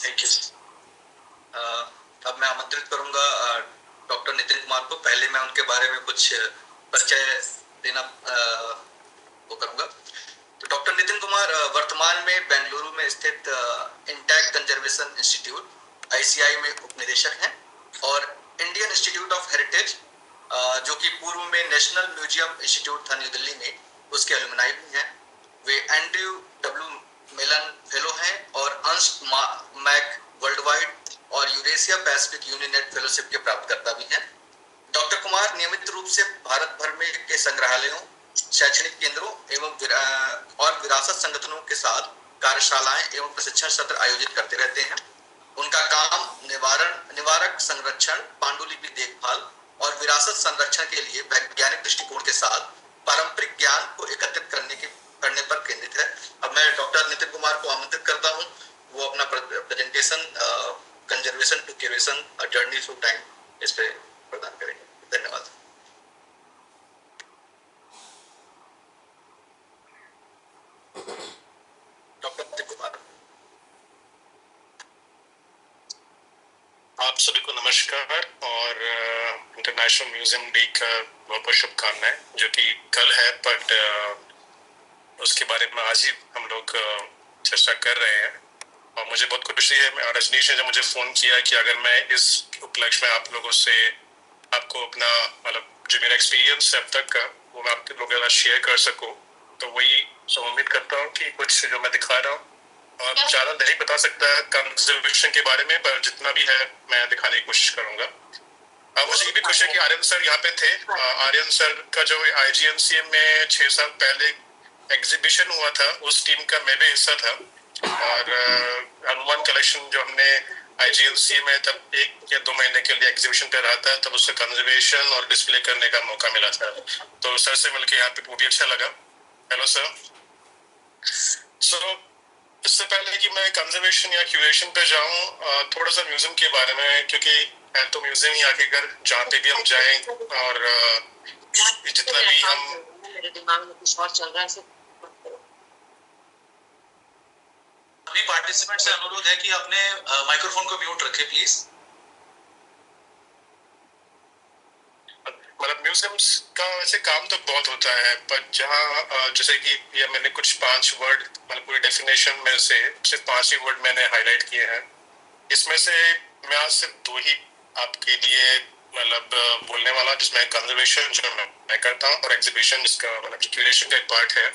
Thank you. अब मैं आमंत्रित करूंगा डॉक्टर नितिन कुमार को। पहले मैं उनके बारे में कुछ परिचय देना वो करूंगा। तो डॉक्टर नितिन कुमार वर्तमान में बेंगलुरु में स्थित इंटैक्ट कंजर्वेशन इंस्टीट्यूट आईसीआई में उपनिदेशक हैं और इंडियन इंस्टीट्यूट ऑफ हेरिटेज जो कि पूर्व में नेशनल म्यूजियम इंस्टीट्यूट था न्यू दिल्ली में, उसके एलुमनाई भी हैं। वे एंड्रयू डब्ल्यू मेलन फेलो हैं और अंश मैक वर्ल्ड वाइड और यूरेशिया पैसिफिक यूनिनेट फेलोशिप के प्राप्तकर्ता भी हैं। डॉक्टर कुमार नियमित रूप से भारत भर में के संग्रहालयों, शैक्षणिक केंद्रों एवं और विरासत संगठनों के साथ कार्यशालाएं एवं प्रशिक्षण सत्र आयोजित करते रहते हैं। उनका काम निवारक संरक्षण, पांडुलिपि देखभाल और विरासत संरक्षण के लिए वैज्ञानिक दृष्टिकोण के साथ पारंपरिक ज्ञान को एकत्रित करने पर केंद्रित है। अब मैं डॉक्टर नितिन कुमार को आमंत्रित करता हूं, वो अपना presentation conservation to curation journey through time इस पे प्रदान करेंगे। धन्यवाद। डॉक्टर नितिन कुमार। आप सभी को नमस्कार और इंटरनेशनल म्यूजियम डे का बहुत बहुत शुभकामनाएं, जो कि कल है, बट उसके बारे में आज ही हम लोग चर्चा कर रहे हैं। और मुझे बहुत खुशी है, रजनीश ने जब मुझे फ़ोन किया कि अगर मैं इस उपलक्ष्य में आप लोगों से आपको अपना मतलब जो मेरा एक्सपीरियंस है अब तक का वो मैं आपके लोगों के साथ शेयर कर सकूं, तो वही उम्मीद करता हूँ कि कुछ जो मैं दिखा रहा हूँ और ज़्यादा नहीं बता सकता है कंजर्वेशन के बारे में, पर जितना भी है मैं दिखाने की कोशिश करूँगा। मुझे ये भी खुशी है कि आर्यन सर यहाँ पे थे। आर्यन सर का जो IGNCM में 6 साल पहले एग्जीबिशन हुआ था, उस टीम का मैं भी हिस्सा था। और हनुमान कलेक्शन जो हमने IGNCM में तब 1 या 2 महीने के लिए एग्जीबिशन पे रहा था, तब उसका कंजर्वेशन और डिस्प्ले करने का मौका मिला था। तो सर से मिलकर यहाँ पे बहुत ही अच्छा लगा। Hello sir. इससे पहले कि मैं कंजर्वेशन या क्यूरेशन पे जाऊं, थोड़ा सा म्यूजियम के बारे में, क्योंकि है तो म्यूजियम ही आखिरकार जहाँ पे भी हम जाएं और जितना भी हम मेरे दिमाग में कुछ और चल रहा है। सभी पार्टिसिपेंट से अनुरोध है कि अपने माइक्रोफोन को म्यूट रखें प्लीज। मतलब म्यूजियम्स का वैसे काम तो बहुत होता है, पर जहाँ जैसे कि ये मैंने कुछ 5 वर्ड मतलब पूरी डेफिनेशन में से सिर्फ 5 ही वर्ड मैंने हाईलाइट किए हैं। इसमें से मैं आज सिर्फ 2 ही आपके लिए मतलब बोलने वाला, जिसमें कंजर्वेशन जो मैं करता हूँ और एग्जीबिशन जिसका मतलब क्यूरेशन का एक पार्ट है।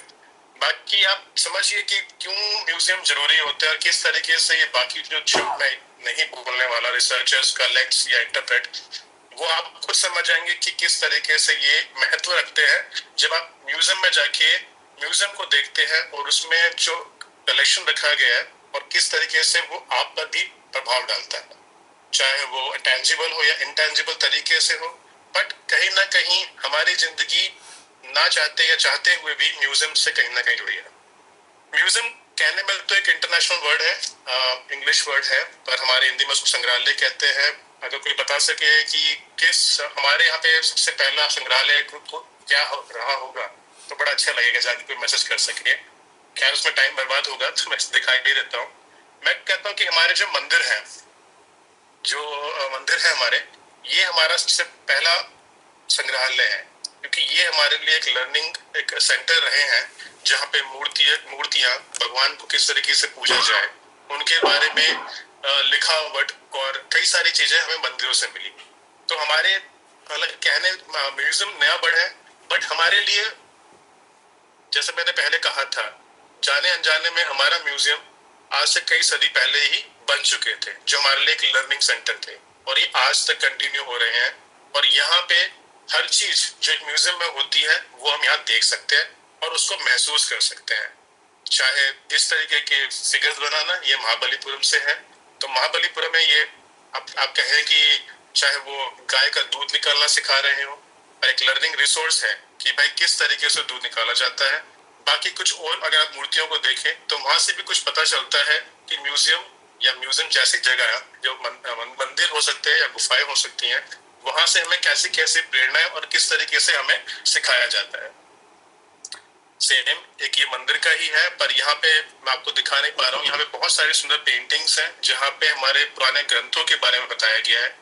बाकी आप समझिए कि क्यों म्यूजियम जरूरी होता है और किस तरीके से ये बाकी जो मैं नहीं बोलने वाला रिसर्चर्स का लेक्स या इंटरप्रेट, वो आप खुद समझ जाएंगे कि किस तरीके से ये महत्व रखते हैं जब आप म्यूजियम में जाके म्यूजियम को देखते हैं और उसमें जो कलेक्शन रखा गया है और किस तरीके से वो आप पर भी प्रभाव डालता है, चाहे वो टेंजिबल हो या इंटेंजिबल तरीके से हो। बट कहीं ना कहीं हमारी जिंदगी ना चाहते या चाहते हुए भी म्यूजियम से कहीं ना कहीं जुड़ी है। म्यूजियम कहने में तो एक इंटरनेशनल वर्ड है, इंग्लिश वर्ड है, पर हमारे हिंदी में उसको संग्रहालय कहते हैं। अगर कोई बता सके कि किस हमारे यहाँ पे सबसे पहला संग्रहालय क्या रहा होगा तो बड़ा अच्छा लगेगा, जाके कोई मैसेज कर सके। खैर उसमें टाइम बर्बाद होगा तो मैं दिखाई नहीं देता हूँ। मैं कहता हूँ कि हमारे जो मंदिर है हमारे, ये हमारा सबसे पहला संग्रहालय है, क्योंकि ये हमारे लिए एक लर्निंग एक सेंटर रहे हैं जहाँ पे मूर्तियाँ भगवान को किस तरीके से पूजा जाए, उनके बारे में लिखावट और कई सारी चीजें हमें मंदिरों से मिली। तो हमारे अलग कहने म्यूजियम नया बड़ा है, बट हमारे लिए जैसे मैंने पहले कहा था, जाने अनजाने में हमारा म्यूजियम आज से कई सदी पहले ही बन चुके थे, जो हमारे लिए एक लर्निंग सेंटर थे, और ये आज तक कंटिन्यू हो रहे हैं। और यहाँ पे हर चीज जो एक म्यूजियम में होती है वो हम यहाँ देख सकते हैं और उसको महसूस कर सकते हैं। चाहे इस तरीके के फिगर्स बनाना, ये महाबलीपुरम से है, तो महाबलीपुरम में ये आप कहें कि चाहे वो गाय का दूध निकालना सिखा रहे हो, और एक लर्निंग रिसोर्स है कि भाई किस तरीके से दूध निकाला जाता है। बाकी कुछ और अगर आप मूर्तियों को देखें तो वहां से भी कुछ पता चलता है कि म्यूजियम या म्यूजियम जैसी जगह जो मंदिर हो सकते हैं या गुफाएं हो सकती हैं, वहां से हमें कैसी कैसी प्रेरणाएं और किस तरीके से हमें सिखाया जाता है। सेम एक ये मंदिर का ही है, पर यहाँ पे मैं आपको दिखा नहीं पा रहा हूँ। यहाँ पे बहुत सारे सुंदर पेंटिंग्स हैं जहाँ पे हमारे पुराने ग्रंथों के बारे में बताया गया है।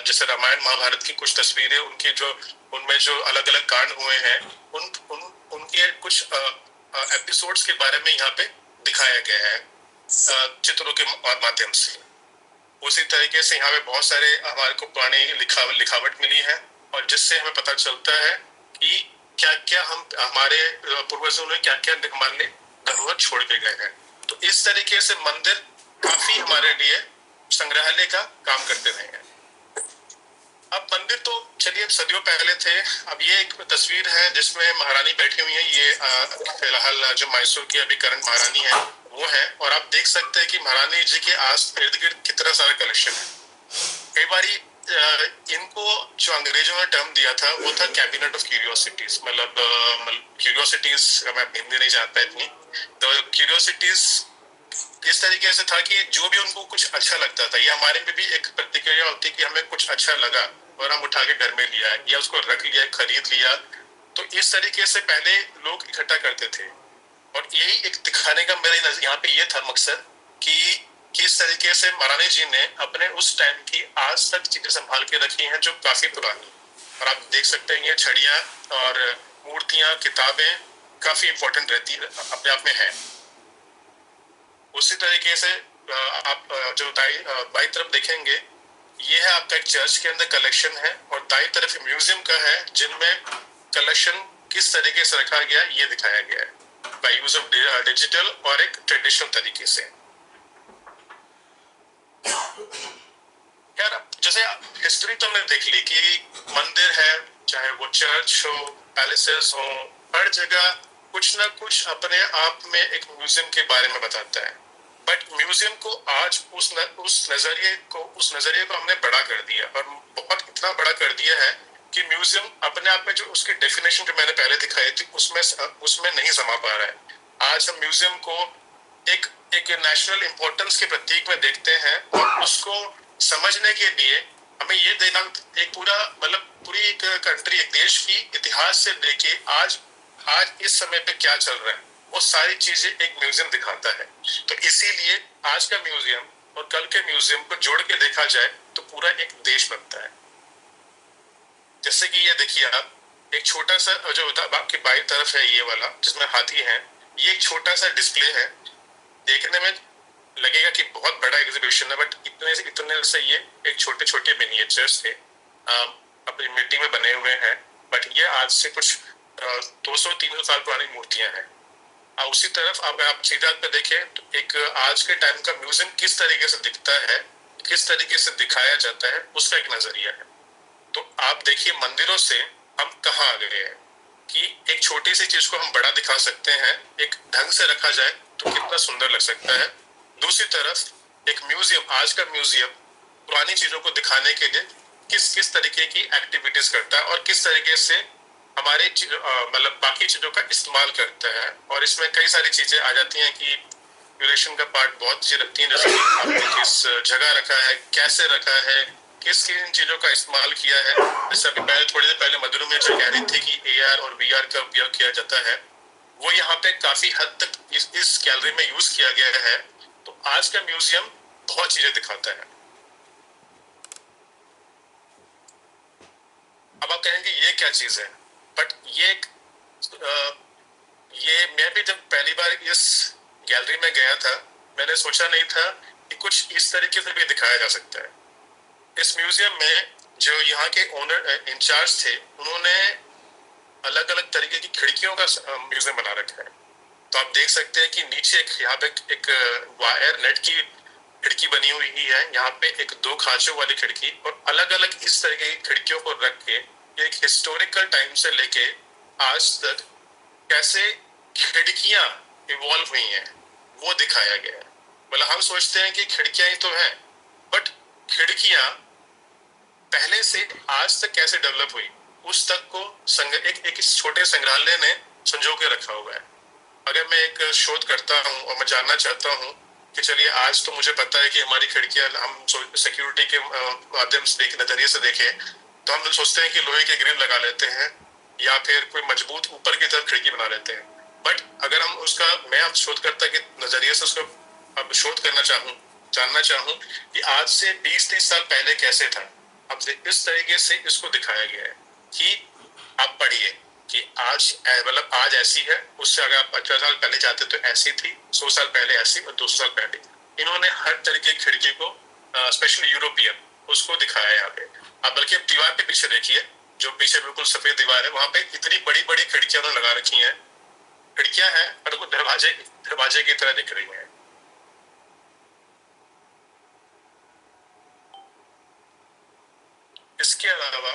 जैसे रामायण महाभारत की कुछ तस्वीरें, उनके जो उनमें जो अलग अलग कांड हुए हैं, उन उन उनके कुछ एपिसोड्स के बारे में यहाँ पे दिखाया गया है चित्रों के माध्यम से। उसी तरीके से यहाँ पे बहुत सारे हमारे को पुरानी लिखावट मिली है, और जिससे हमें पता चलता है कि क्या क्या हम हमारे पूर्वजों ने क्या क्या हमारे लिए धरोहर छोड़ के गए हैं। तो इस तरीके से मंदिर काफी हमारे लिए संग्रहालय का काम करते रहे हैं। अब मंदिर तो चलिए सदियों पहले थे। अब ये एक तस्वीर है जिसमें महारानी बैठी हुई है। ये फिलहाल जो मैसूर की अभी करंट महारानी है वो है, और आप देख सकते हैं कि महारानी जी के आस इर्द गिर्द कितना सारा कलेक्शन है। कई बारी इनको जो अंग्रेजों ने टर्म दिया था वो था कैबिनेट ऑफ क्यूरियोसिटीज, मतलब क्यूरियोसिटीज, मैं हिंदी नहीं जानता इतनी, तो क्यूरियोसिटीज इस तरीके से था कि जो भी उनको कुछ अच्छा लगता था, या हमारे में भी एक प्रतिक्रिया होती कि हमें कुछ अच्छा लगा और हम उठा के घर में लिया या उसको रख लिया, खरीद लिया। तो इस तरीके से पहले लोग इकट्ठा करते थे, और यही एक दिखाने का मेरा यहाँ पे ये था मकसद कि किस तरीके से महारानी जी ने अपने उस टाइम की आज तक चीजें संभाल के रखी हैं जो काफी पुरानी। और आप देख सकते हैं ये छड़ियाँ और मूर्तियां, किताबें काफी इंपॉर्टेंट रहती है, अपने आप में है। उसी तरीके से आप जो बाई तरफ देखेंगे, ये है आपका एक चर्च के अंदर कलेक्शन है, और दाई तरफ म्यूजियम का है जिनमें कलेक्शन किस तरीके से रखा गया ये दिखाया गया है बाय यूज ऑफ डिजिटल और एक ट्रेडिशनल तरीके से। यार जैसे हिस्ट्री तो हमने देख ली कि मंदिर है, चाहे वो चर्च हो, पैलेसेस हो, हर जगह कुछ ना कुछ अपने आप में एक म्यूजियम के बारे में बताता है। बट म्यूजियम को आज उस नजरिए को हमने बड़ा कर दिया, और बहुत इतना बड़ा कर दिया है कि म्यूजियम अपने आप में जो उसकी डेफिनेशन जो मैंने पहले दिखाई थी उसमें नहीं समा पा रहा है। आज हम म्यूजियम को एक नेशनल इम्पोर्टेंस के प्रतीक में देखते हैं, और उसको समझने के लिए हमें ये देना एक पूरा मतलब पूरी एक कंट्री, एक देश की इतिहास से लेके आज इस समय पे क्या चल रहा है वो सारी चीजें एक म्यूजियम दिखाता है। तो इसीलिए आज का म्यूजियम और कल के म्यूजियम को जोड़ के देखा जाए तो पूरा एक देश बनता है। जैसे कि ये देखिए आप एक छोटा सा जो आपके बाई तरफ है ये वाला जिसमें हाथी है, ये एक छोटा सा डिस्प्ले है। देखने में लगेगा कि बहुत बड़ा एग्जीबिशन है, बट इतने से ये एक छोटे छोटे मिनिएचर्स थे, अपनी मिट्टी में बने हुए हैं। बट ये आज से कुछ 200-300 साल पुरानी मूर्तियां हैं। उसी तरफ अगर आप सीधा पे देखें तो एक आज के टाइम का म्यूजियम किस तरीके से दिखता है, किस तरीके से दिखाया जाता है, उसका एक नजरिया है। तो आप देखिए मंदिरों से हम कहाँ आ गए हैं कि एक छोटी सी चीज को हम बड़ा दिखा सकते हैं, एक ढंग से रखा जाए तो कितना सुंदर लग सकता है। दूसरी तरफ एक म्यूजियम, आज का म्यूजियम पुरानी चीजों को दिखाने के लिए किस तरीके की एक्टिविटीज करता है और किस तरीके से हमारे मतलब बाकी चीजों का इस्तेमाल करता है। और इसमें कई सारी चीजें आ जाती हैं कि क्यूरेशन का पार्ट बहुत चीजें रखती हैं, जैसे आपने किस जगह रखा है, कैसे रखा है, किस किन चीजों का इस्तेमाल किया है। जैसे अभी थोड़ी देर पहले मधुर में जो कह रही थी कि AR और VR का उपयोग किया जाता है, वो यहाँ पे काफी हद तक इस गैलरी में यूज किया गया है। तो आज का म्यूजियम बहुत चीजें दिखाता है। अब आप कहेंगे ये क्या चीज है, बट ये मैं भी जब पहली बार इस गैलरी में गया था, मैंने सोचा नहीं था कि कुछ इस तरीके से भी दिखाया जा सकता है। इस म्यूजियम में जो यहाँ के ओनर इंचार्ज थे, उन्होंने अलग अलग तरीके की खिड़कियों का म्यूजियम बना रखा है। तो आप देख सकते हैं कि नीचे यहाँ पे एक वायर नेट की खिड़की बनी हुई है, यहाँ पे एक 2 खांचों वाली खिड़की, और अलग अलग इस तरीके की खिड़कियों को रख के एक हिस्टोरिकल टाइम से लेके आज तक कैसे खिड़कियां इवॉल्व हुई हैं वो दिखाया गया है। मतलब हम सोचते हैं कि खिड़कियां ही तो हैं, बट खिड़कियां पहले से आज तक कैसे डेवलप हुई उस तक को एक छोटे संग्रहालय ने संजो के रखा हुआ है। अगर मैं एक शोध करता हूँ और मैं जानना चाहता हूँ कि चलिए आज तो मुझे पता है कि हमारी खिड़कियां हम सिक्योरिटी के माध्यम से नजरिए से देखें तो हम सोचते हैं कि लोहे के ग्रिल लगा लेते हैं या फिर कोई मजबूत ऊपर की तरफ खिड़की बना लेते हैं। बट अगर हम उसका, मैं अब शोधकर्ता के नजरिए से उसको अब शोध करना चाहूँ, जानना चाहूँ कि आज से 20-30 साल पहले कैसे था, अब इस तरीके से इसको दिखाया गया है कि आप पढ़िए कि आज मतलब आज ऐसी है, उससे अगर आप 50 साल पहले जाते तो ऐसी थी, 100 साल पहले ऐसी और 200 साल पहले। इन्होंने हर तरीके की खिड़की को, स्पेशली यूरोपियन, उसको दिखाया यहाँ पे। आप बल्कि अब दीवार पे पीछे देखिए, जो पीछे बिल्कुल सफेद दीवार है, वहां पे इतनी बड़ी बड़ी खिड़कियां उन्होंने लगा रखी हैं, खिड़कियां हैं और वो दरवाजे दरवाजे की तरह दिख रही हैं। इसके अलावा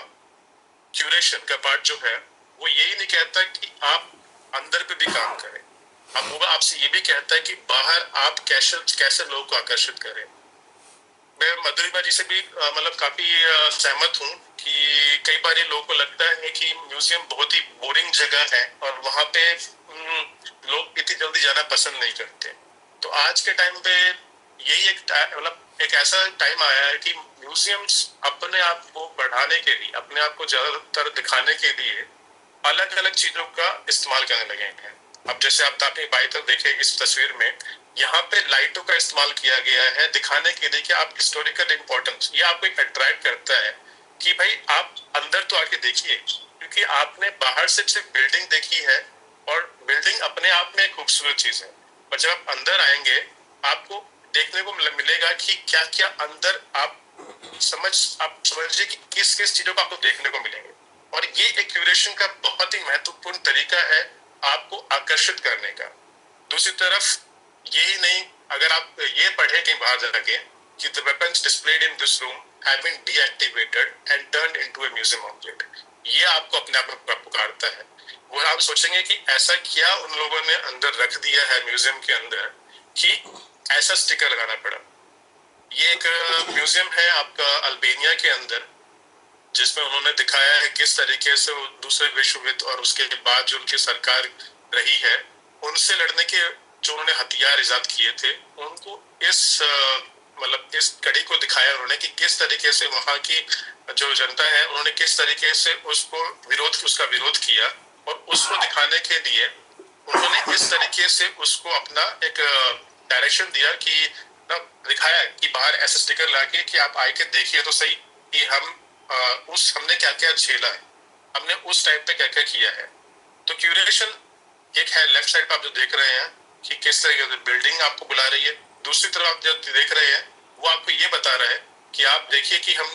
क्यूरेशन का पार्ट जो है, वो यही नहीं कहता कि आप अंदर पे भी काम करें, अब वो आपसे ये भी कहता है कि बाहर आप कैसे कैसे लोगों को आकर्षित करें। मैं मधुरिमा जी से भी मतलब काफी सहमत हूँ कि कई बार लोगों को लगता है कि म्यूजियम बहुत ही बोरिंग जगह है और वहां पे लोग इतनी जल्दी जाना पसंद नहीं करते। तो आज के टाइम पे यही एक मतलब एक ऐसा टाइम आया है कि म्यूजियम्स अपने आप को बढ़ाने के लिए, अपने आप को ज्यादातर दिखाने के लिए अलग अलग चीजों का इस्तेमाल करने लगे हैं। अब जैसे आप आपने बाई तरफ देखे इस तस्वीर में, यहाँ पे लाइटों का इस्तेमाल किया गया है दिखाने के लिए कि आप हिस्टोरिकल इम्पोर्टेंस, ये आपको एक अट्रैक्ट करता है कि भाई आप अंदर तो आके देखिए, क्योंकि आपने बाहर से सिर्फ बिल्डिंग देखी है और बिल्डिंग अपने आप में एक खूबसूरत चीज है, पर जब आप अंदर आएंगे आपको देखने को मिलेगा कि क्या क्या अंदर आप समझिए कि किस किस चीजों को आपको देखने को मिलेंगे। और ये एक क्यूरेशन का बहुत ही महत्वपूर्ण तरीका है आपको आकर्षित करने का। दूसरी तरफ यही नहीं, अगर आप ये पढ़े कहीं बाहर जाके कि the weapons displayed in this room have been deactivated and turned into a museum object, ये आपको अपने आप में पुकारता है। वो आप सोचेंगे कि ऐसा क्या उन लोगों ने अंदर रख दिया है म्यूजियम के अंदर कि ऐसा स्टिकर लगाना पड़ा। ये एक म्यूजियम है आपका अल्बेनिया के अंदर, जिसमें उन्होंने दिखाया है किस तरीके से वो दूसरे विश्व युद्ध और उसके बाद जो उनकी सरकार रही है, उनसे लड़ने के जो उन्होंने हथियार इजाद किए थे, उनको इस मतलब इस कड़ी को दिखाया उन्होंने कि किस तरीके से वहां की जो जनता है उन्होंने किस तरीके से उसका विरोध किया, और उसको दिखाने के लिए उन्होंने इस तरीके से उसको अपना एक डायरेक्शन दिया कि दिखाया कि बाहर ऐसे स्टिकर लाके कि आप आए के देखिए तो सही कि हमने क्या क्या झेला है, हमने उस टाइम पे क्या क्या किया है। तो क्यूरेशन एक है, लेफ्ट साइड पे आप जो देख रहे हैं कि किस तरीके से बिल्डिंग आपको बुला रही है, दूसरी तरफ आप जो देख रहे हैं वो आपको ये बता रहा है कि आप देखिए कि हम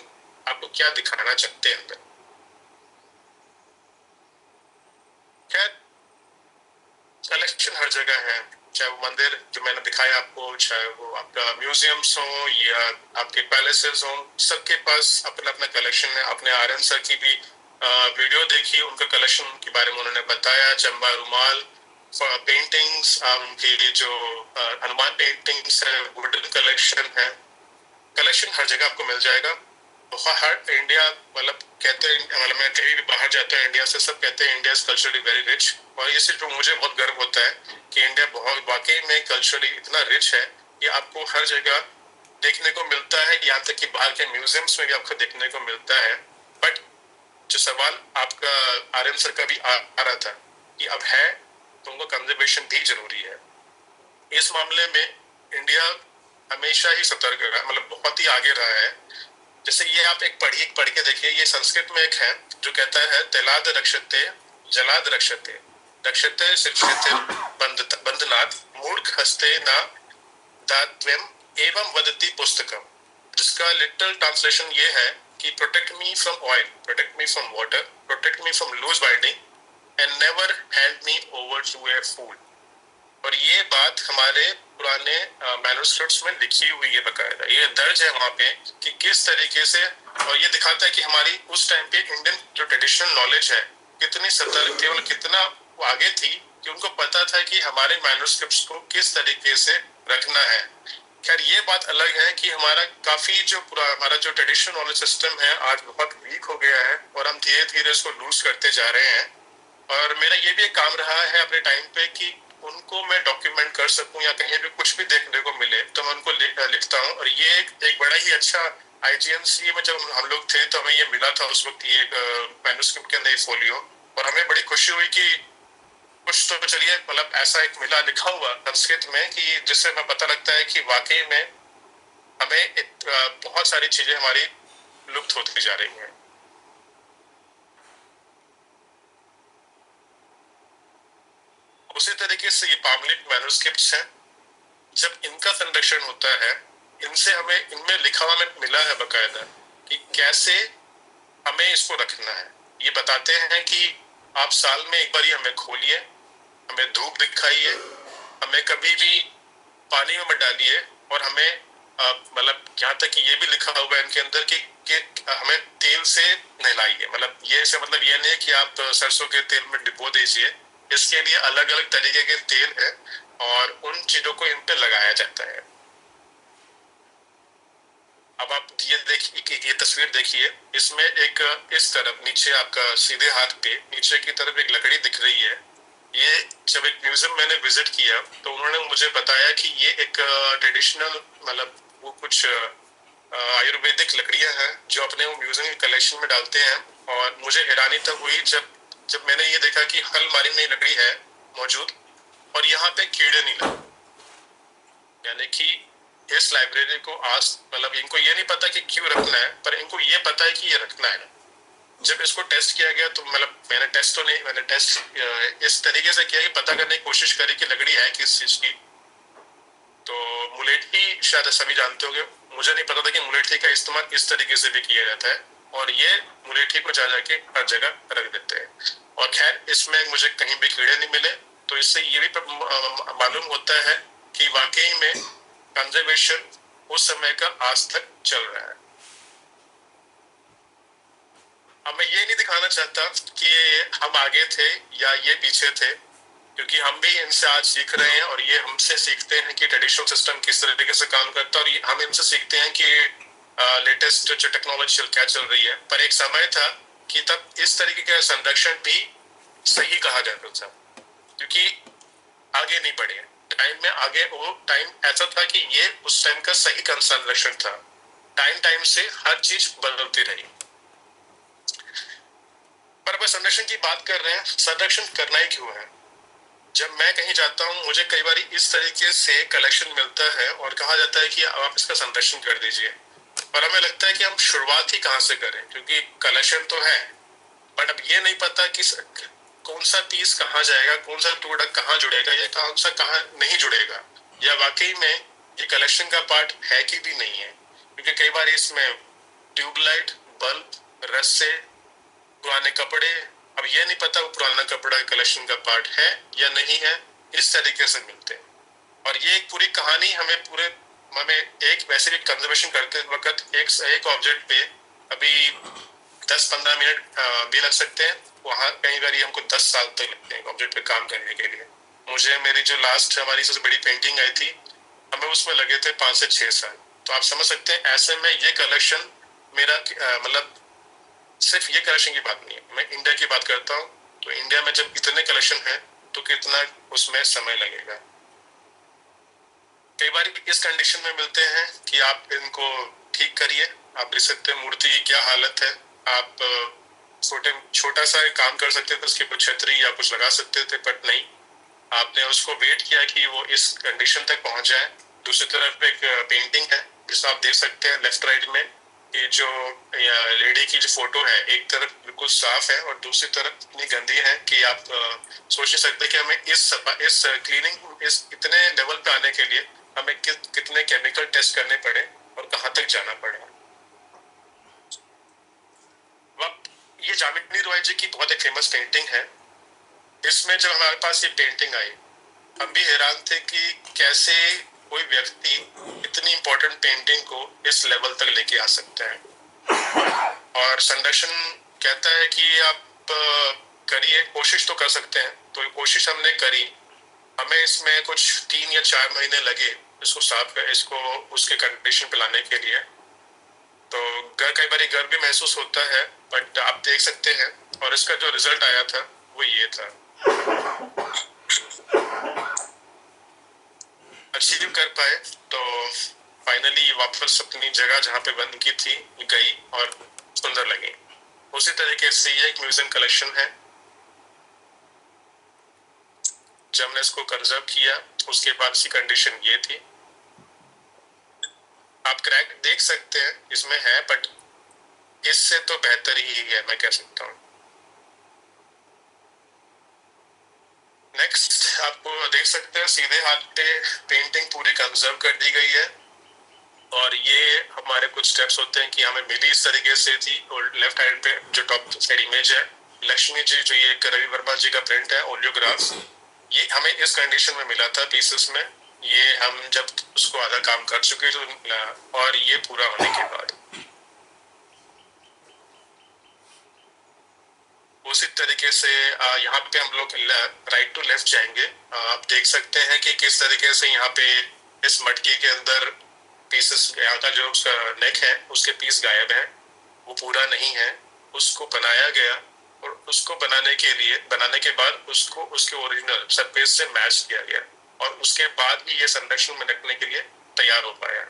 आपको क्या दिखाना चाहते हैं अंदर। खैर, कलेक्शन हर जगह है, चाहे वो मंदिर जो मैंने दिखाया आपको, चाहे वो आपका म्यूजियम्स हो या आपके पैलेसेस हो, सबके पास अपना अपना कलेक्शन है। आपने आर्यन सर की भी वीडियो देखी, उनका कलेक्शन के बारे में उन्होंने बताया, चंबा रुमाल, पेंटिंग्स, उनकी जो हनुमान पेंटिंग्स है, वुडन कलेक्शन है। कलेक्शन हर जगह आपको मिल जाएगा। हर इंडिया मतलब कहते हैं, मतलब मैं कहीं भी बाहर जाता हूँ इंडिया से, सब कहते हैं India is culturally very rich, और ये सिर्फ मुझे बहुत गर्व होता है कि इंडिया बहुत वाकई में कल्चरली इतना रिच है कि आपको हर जगह देखने को मिलता है, यहाँ तक कि बाहर के म्यूजियम्स में भी आपको देखने को मिलता है। बट जो सवाल आपका आर्यन सर का भी आ रहा था कि अब है तो उनको कंजर्वेशन भी जरूरी है। इस मामले में इंडिया हमेशा ही सतर्क रहा, मतलब बहुत ही आगे रहा है। जैसे ये आप एक पढ़ के देखिए, ये संस्कृत में एक है जो कहता है तलाद रक्षते जलाद रक्षते रक्षते शिक्षते बंधनात् मूर्ख हस्ते न दात्व्यम एवं वदति पुस्तकम, जिसका लिटरल ट्रांसलेशन ये है कि protect me from oil, protect me from water, protect me from loose binding and never hand me over to a fool. और ये बात हमारे पुराने मैन्युस्क्रिप्ट्स में लिखी हुई है, बकायदा ये दर्ज है वहाँ पे कि किस तरीके से, और ये दिखाता है कि हमारी उस टाइम पे इंडियन जो ट्रेडिशनल नॉलेज है कितनी सतर्क थी और कितना वो आगे थी कि उनको पता था कि हमारे मैन्युस्क्रिप्ट्स को किस तरीके से रखना है। खैर, ये बात अलग है कि हमारा जो ट्रेडिशनल नॉलेज सिस्टम है आज बहुत वीक हो गया है और हम धीरे धीरे इसको लूज करते जा रहे हैं। और मेरा ये भी एक काम रहा है अपने टाइम पे कि उनको मैं डॉक्यूमेंट कर सकूं या कहीं भी कुछ भी देखने को मिले तो मैं उनको लिखता हूं। और ये एक बड़ा ही अच्छा IGNC में जब हम लोग थे तो हमें ये मिला था उस वक्त, ये मैन्युस्क्रिप्ट के अंदर ये फोलियो, और हमें बड़ी खुशी हुई कि कुछ तो चलिए मतलब ऐसा एक मिला लिखा हुआ संस्कृत में कि जिससे हमें पता लगता है कि वाकई में हमें बहुत सारी चीजें हमारी लुप्त होती जा रही हैं। उसी तरीके से ये पामलेट मैन्युस्क्रिप्ट्स हैं, जब इनका संरक्षण होता है, इनसे हमें इनमें लिखा हुआ में मिला है बकायदा कि कैसे हमें इसको रखना है। ये बताते हैं कि आप साल में एक बार ही हमें खोलिए, हमें धूप दिखाइए, हमें कभी भी पानी में मत डालिए, और हमें मतलब यहाँ तक कि ये भी लिखा हुआ है इनके अंदर कि हमें तेल से नहलाइए। मतलब ये से मतलब ये नहीं है कि आप सरसों के तेल में डिबो दीजिए, इसके लिए अलग अलग तरीके के तेल है और उन चीजों को इन पे लगाया जाता है। अब आप ये देखिए, ये तस्वीर देखिए, इसमें एक इस तरफ नीचे आपका सीधे हाथ पे नीचे की तरफ एक लकड़ी दिख रही है। ये जब एक म्यूजियम मैंने विजिट किया तो उन्होंने मुझे बताया कि ये एक ट्रेडिशनल मतलब वो कुछ आयुर्वेदिक लकड़ियां हैं जो अपने वो म्यूजियम के कलेक्शन में डालते हैं। और मुझे हैरानी तब हुई जब जब मैंने ये देखा कि हलमारी में लकड़ी है मौजूद और यहाँ पे कीड़े नहीं लगे। यानी कि इस लाइब्रेरी को आज मतलब इनको ये नहीं पता कि क्यों रखना है, पर इनको ये पता है कि ये रखना है। जब इसको टेस्ट किया गया तो मतलब मैंने टेस्ट इस तरीके से किया कि पता करने की कोशिश करी कि लकड़ी है किस चीज की। तो मुलेठी शायद सभी जानते होंगे, मुझे नहीं पता था कि मुलेठी का इस्तेमाल इस तरीके से भी किया जाता है, और ये मुलेठी को जा जाके हर जगह रख देते हैं। और खैर इसमें मुझे कहीं भी कीड़े नहीं मिले, तो इससे ये भी मालूम होता है कि वाकई में कंजर्वेशन उस समय का आज तक चल रहा है। अब मैं ये नहीं दिखाना चाहता कि हम आगे थे या ये पीछे थे, क्योंकि हम भी इनसे आज सीख रहे हैं और ये हमसे सीखते हैं कि ट्रेडिशनल सिस्टम किस तरीके से काम करता है, और हम इनसे सीखते हैं कि लेटेस्ट जो टेक्नोलॉजी क्या चल रही है। पर एक समय था कि तब इस तरीके का संरक्षण भी सही कहा जाता था, क्योंकि आगे नहीं बढ़े टाइम में। आगे वो टाइम ऐसा था कि ये उस टाइम का सही संरक्षण था। टाइम से हर चीज बदलती रही। पर अब संरक्षण की बात कर रहे हैं, संरक्षण करना ही क्यों है? जब मैं कहीं जाता हूँ मुझे कई बार इस तरीके से कलेक्शन मिलता है और कहा जाता है कि आप इसका संरक्षण कर दीजिए, पर हमें लगता है कि हम शुरुआत ही कहाँ से करें, क्योंकि कलेक्शन तो है बट अब ये नहीं पता कि कौन सा पीस कहाँ जाएगा, कौन सा टुकड़ा कहाँ जुड़ेगा या कौन सा कहाँ नहीं जुड़ेगा, या वाकई में ये कलेक्शन का पार्ट है कि भी नहीं है। क्योंकि कई बार इसमें ट्यूबलाइट, बल्ब, रस्से, पुराने कपड़े, अब ये नहीं पता वो पुराना कपड़ा कलेक्शन का पार्ट है या नहीं है, इस तरीके से मिलते हैं। और ये एक पूरी कहानी हमें एक वैसे भी कंजर्वेशन करते वक्त एक ऑब्जेक्ट पे अभी 10-15 मिनट भी लग सकते हैं, वहां कई बार हमको 10 साल तक लगते हैं ऑब्जेक्ट पे काम करने के लिए। मुझे मेरी जो लास्ट हमारी सबसे बड़ी पेंटिंग आई थी, हमें उसमें लगे थे 5 से 6 साल। तो आप समझ सकते हैं ऐसे में ये कलेक्शन मेरा मतलब सिर्फ ये कलेक्शन की बात नहीं है, मैं इंडिया की बात करता हूँ। तो इंडिया में जब इतने कलेक्शन है तो कितना उसमें समय लगेगा। कई बार इस कंडीशन में मिलते हैं कि आप इनको ठीक करिए, आप देख सकते हैं मूर्ति की क्या हालत है। आप छोटा सा काम कर सकते थे, उसकी कुछ छतरी या कुछ लगा सकते थे, बट नहीं, आपने उसको वेट किया कि वो इस कंडीशन तक पहुंच जाए। दूसरी तरफ एक पेंटिंग है जिसमें आप देख सकते हैं लेफ्ट राइट में ये जो लेडी की जो फोटो है, एक तरफ बिल्कुल साफ है और दूसरी तरफ इतनी गंदी है कि आप सोच नहीं सकते कि हमें इस क्लीनिंग इस इतने लेवल पे आने के लिए हमें कितने केमिकल टेस्ट करने पड़े और कहाँ तक जाना पड़ा। ये जामिनी रॉय जी की बहुत एक फेमस पेंटिंग है। इसमें जब हमारे पास ये पेंटिंग आई, हम भी हैरान थे कि कैसे कोई व्यक्ति इतनी इंपॉर्टेंट पेंटिंग को इस लेवल तक लेके आ सकता है। और संरक्षण कहता है कि आप करिए, कोशिश तो कर सकते हैं। तो कोशिश हमने करी, हमें इसमें कुछ 3 या 4 महीने लगे इसको साफ कर, इसको उसके कंडीशन पे लाने के लिए। तो कई बार घर भी महसूस होता है, बट आप देख सकते हैं। और इसका जो रिजल्ट आया था वो ये था, अचीव कर पाए तो फाइनली वापस अपनी जगह जहाँ पे बंद की थी गई और सुंदर लगी। उसी तरीके से ये एक म्यूजियम कलेक्शन है। जब हमने इसको कंजर्व किया उसके बाद इसकी कंडीशन ये थी। आप क्रैक देख सकते हैं इसमें है, बट इससे तो बेहतर ही है मैं कह सकता हूँ। नेक्स्ट आपको देख सकते हैं सीधे हाथ पे पेंटिंग पूरी कंजर्व कर दी गई है, और ये हमारे कुछ स्टेप्स होते हैं कि हमें मिली इस तरीके से थी। और लेफ्ट हैंड पे जो टॉप साइड इमेज है लक्ष्मी जी, जो ये रवि वर्मा जी का प्रिंट है ओलियोग्राफ, ये हमें इस कंडीशन में मिला था पीसेस में। ये हम जब उसको आधा काम कर चुके तो, और ये पूरा होने के बाद उसी तरीके से यहाँ पे हम लोग राइट टू लेफ्ट जाएंगे। आप देख सकते हैं कि किस तरीके से यहाँ पे इस मटकी के अंदर पीसेस, यहाँ का जो उसका नेक है उसके पीस गायब है, वो पूरा नहीं है, उसको बनाया गया। और उसको बनाने के बाद उसको उसके ओरिजिनल सरफेस से मैच किया गया, और उसके बाद ही ये संरक्षण में रखने के लिए तैयार हो पाया।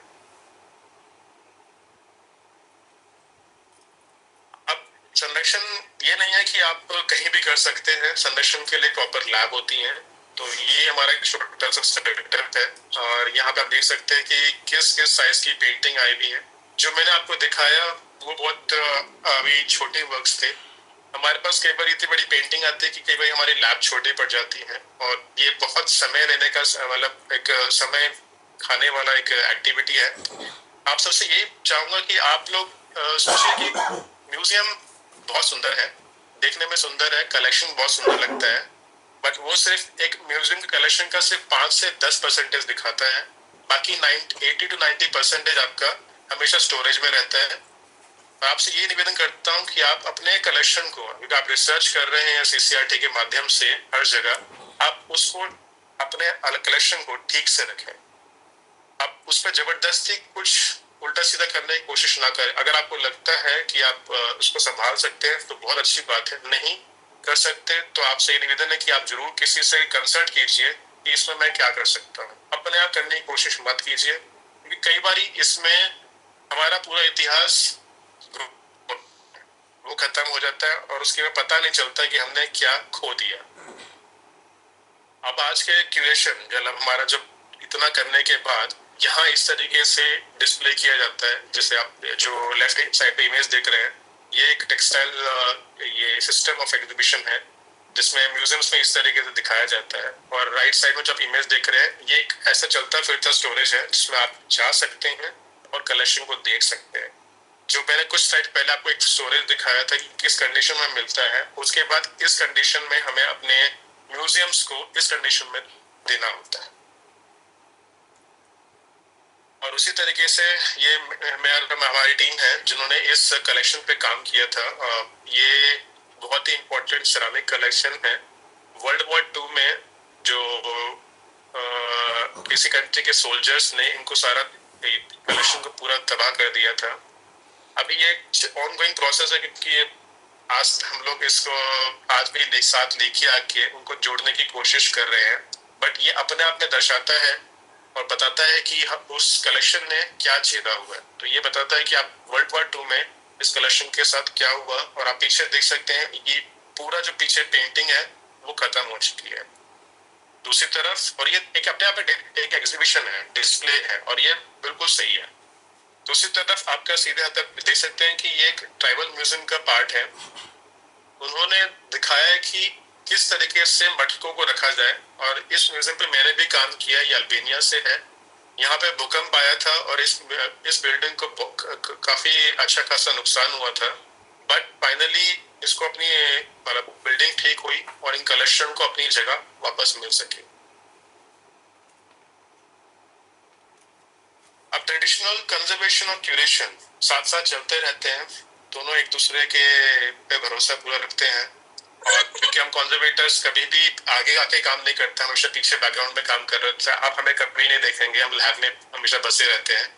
अब संरक्षण ये नहीं है कि आप कहीं भी कर सकते हैं, संरक्षण के लिए प्रॉपर लैब होती है। तो ये हमारा एक छोटा सा सेटअप है, और यहाँ पे आप देख सकते हैं कि किस किस साइज की पेंटिंग आई हुई है। जो मैंने आपको दिखाया वो बहुत अभी छोटे वर्क्स थे। हमारे पास कई बार इतनी बड़ी पेंटिंग आती है कि कई बार हमारी लैब छोटी पड़ जाती है, और ये बहुत समय लेने का मतलब एक समय खाने वाला एक एक्टिविटी है। आप सबसे यही चाहूंगा कि आप लोग सोचिए कि म्यूजियम बहुत सुंदर है, देखने में सुंदर है, कलेक्शन बहुत सुंदर लगता है, बट वो सिर्फ एक म्यूजियम के कलेक्शन का सिर्फ 5 से 10% दिखाता है। बाकी 80 to 90% आपका हमेशा स्टोरेज में रहता है। आपसे ये निवेदन करता हूँ कि आप अपने कलेक्शन को, क्योंकि आप रिसर्च कर रहे हैं सीसीआरटी के माध्यम से हर जगह, आप उसको अपने कलेक्शन को ठीक से रखें। आप उस पर जबरदस्ती कुछ उल्टा सीधा करने की कोशिश ना करें। अगर आपको लगता है कि आप उसको संभाल सकते हैं तो बहुत अच्छी बात है, नहीं कर सकते तो आपसे ये निवेदन है कि आप जरूर किसी से कंसल्ट कीजिए कि इसमें मैं क्या कर सकता हूँ। अपने आप करने की कोशिश मत कीजिए, क्योंकि कई बार इसमें हमारा पूरा इतिहास वो खत्म हो जाता है और उसके बाद पता नहीं चलता कि हमने क्या खो दिया। अब आज के क्यूरेशन जब हमारा जब इतना करने के बाद यहाँ इस तरीके से डिस्प्ले किया जाता है, जैसे आप जो लेफ्ट साइड पे इमेज देख रहे हैं, ये एक टेक्सटाइल ये सिस्टम ऑफ एग्जीबिशन है जिसमें म्यूजियम्स में इस तरीके से दिखाया जाता है। और राइट साइड में जब इमेज देख रहे हैं, ये एक ऐसा चलता फिरता स्टोरेज है जिसमें आप जा सकते हैं और कलेक्शन को देख सकते हैं। जो मैंने कुछ साइड पहले आपको एक स्टोरेज दिखाया था कि किस कंडीशन में मिलता है, उसके बाद इस कंडीशन में हमें अपने म्यूजियम्स को इस कंडीशन में देना होता है। और उसी तरीके से ये हमारी टीम है जिन्होंने इस कलेक्शन पे काम किया था। ये बहुत ही इम्पोर्टेंट सिरामिक कलेक्शन है। वर्ल्ड वॉर 2 में जो किसी कंट्री के सोल्जर्स ने इनको सारा कलेक्शन को पूरा तबाह कर दिया था। अभी ये ऑनगोइंग प्रोसेस है, क्योंकि ये आज हम लोग इसको आज भी एक साथ लेके आके उनको जोड़ने की कोशिश कर रहे हैं, बट ये अपने आप में दर्शाता है और बताता है कि उस कलेक्शन ने क्या झेला हुआ है। तो ये बताता है कि आप वर्ल्ड वॉर 2 में इस कलेक्शन के साथ क्या हुआ। और आप पीछे देख सकते हैं ये पूरा जो पीछे पेंटिंग है वो खत्म हो चुकी है दूसरी तरफ, और ये एक अपने आप में एक एग्जीबिशन है, डिस्प्ले है, और ये बिल्कुल सही है। दूसरी तरफ आपका सीधे हाथ तक देख सकते हैं कि ये एक ट्राइबल म्यूजियम का पार्ट है। उन्होंने दिखाया है कि किस तरीके से मटकों को रखा जाए, और इस म्यूजियम पे मैंने भी काम किया, ये अल्बेनिया से है। यहाँ पे भूकंप आया था और इस बिल्डिंग को काफी अच्छा खासा नुकसान हुआ था, बट फाइनली इसको अपनी मतलब बिल्डिंग ठीक हुई और इन कलेक्शन को अपनी जगह वापस मिल सके। अब ट्रेडिशनल कंजर्वेशन और क्यूरेशन साथ साथ चलते रहते हैं, दोनों एक दूसरे के पे भरोसा पूरा रखते हैं। और क्योंकि हम कंजर्वेटर्स कभी भी आगे आके काम नहीं करते, हमेशा पीछे बैकग्राउंड में काम कर रहे हैं। आप हमें कभी नहीं देखेंगे, हम लैब में हमेशा बसे रहते हैं।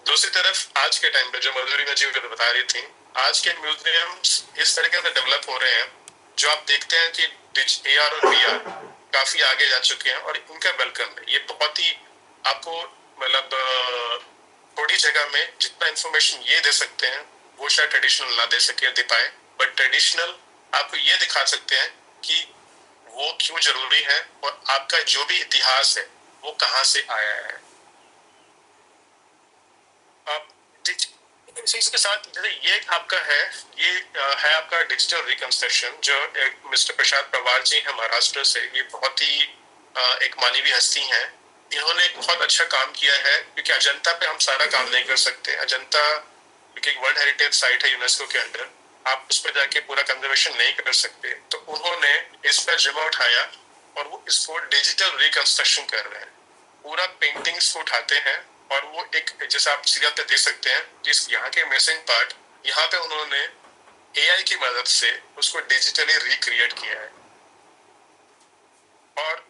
दूसरी तरफ आज के टाइम पे जो मधुरी जी बता रही थी, आज के म्यूजियम्स इस तरीके से डेवलप हो रहे हैं, जो आप देखते हैं कि AR और VR काफी आगे जा चुके हैं, और इनका वेलकम है। ये बहुत ही आपको मतलब थोड़ी जगह में जितना इंफॉर्मेशन ये दे सकते हैं वो शायद ट्रेडिशनल ना दे पाए, बट ट्रेडिशनल आपको ये दिखा सकते हैं कि वो क्यों जरूरी है और आपका जो भी इतिहास है वो कहाँ से आया है। आप इसके साथ जैसे ये आपका है, ये है आपका डिजिटल रिकंस्ट्रक्शन, जो एक मिस्टर प्रशांत पवार जी हैं महाराष्ट्र से। ये बहुत ही एक मानवीय हस्ती हैं। इन्होंने एक बहुत अच्छा काम किया है, क्योंकि अजंता पे हम सारा काम नहीं कर सकते। अजंता क्योंकि एक वर्ल्ड हेरिटेज साइट है यूनेस्को के अंडर, आप उस पर जाके पूरा कंजर्वेशन नहीं कर सकते। तो उन्होंने इस पर जिम्मा उठाया और वो इसको डिजिटल रिकंस्ट्रक्शन कर रहे हैं। पूरा पेंटिंग्स को उठाते हैं और वो एक, जैसे आप सीरियल पे देख सकते हैं, जिस यहाँ के मिसिंग पार्ट यहाँ पे उन्होंने एआई की मदद से उसको डिजिटली रिक्रिएट किया है और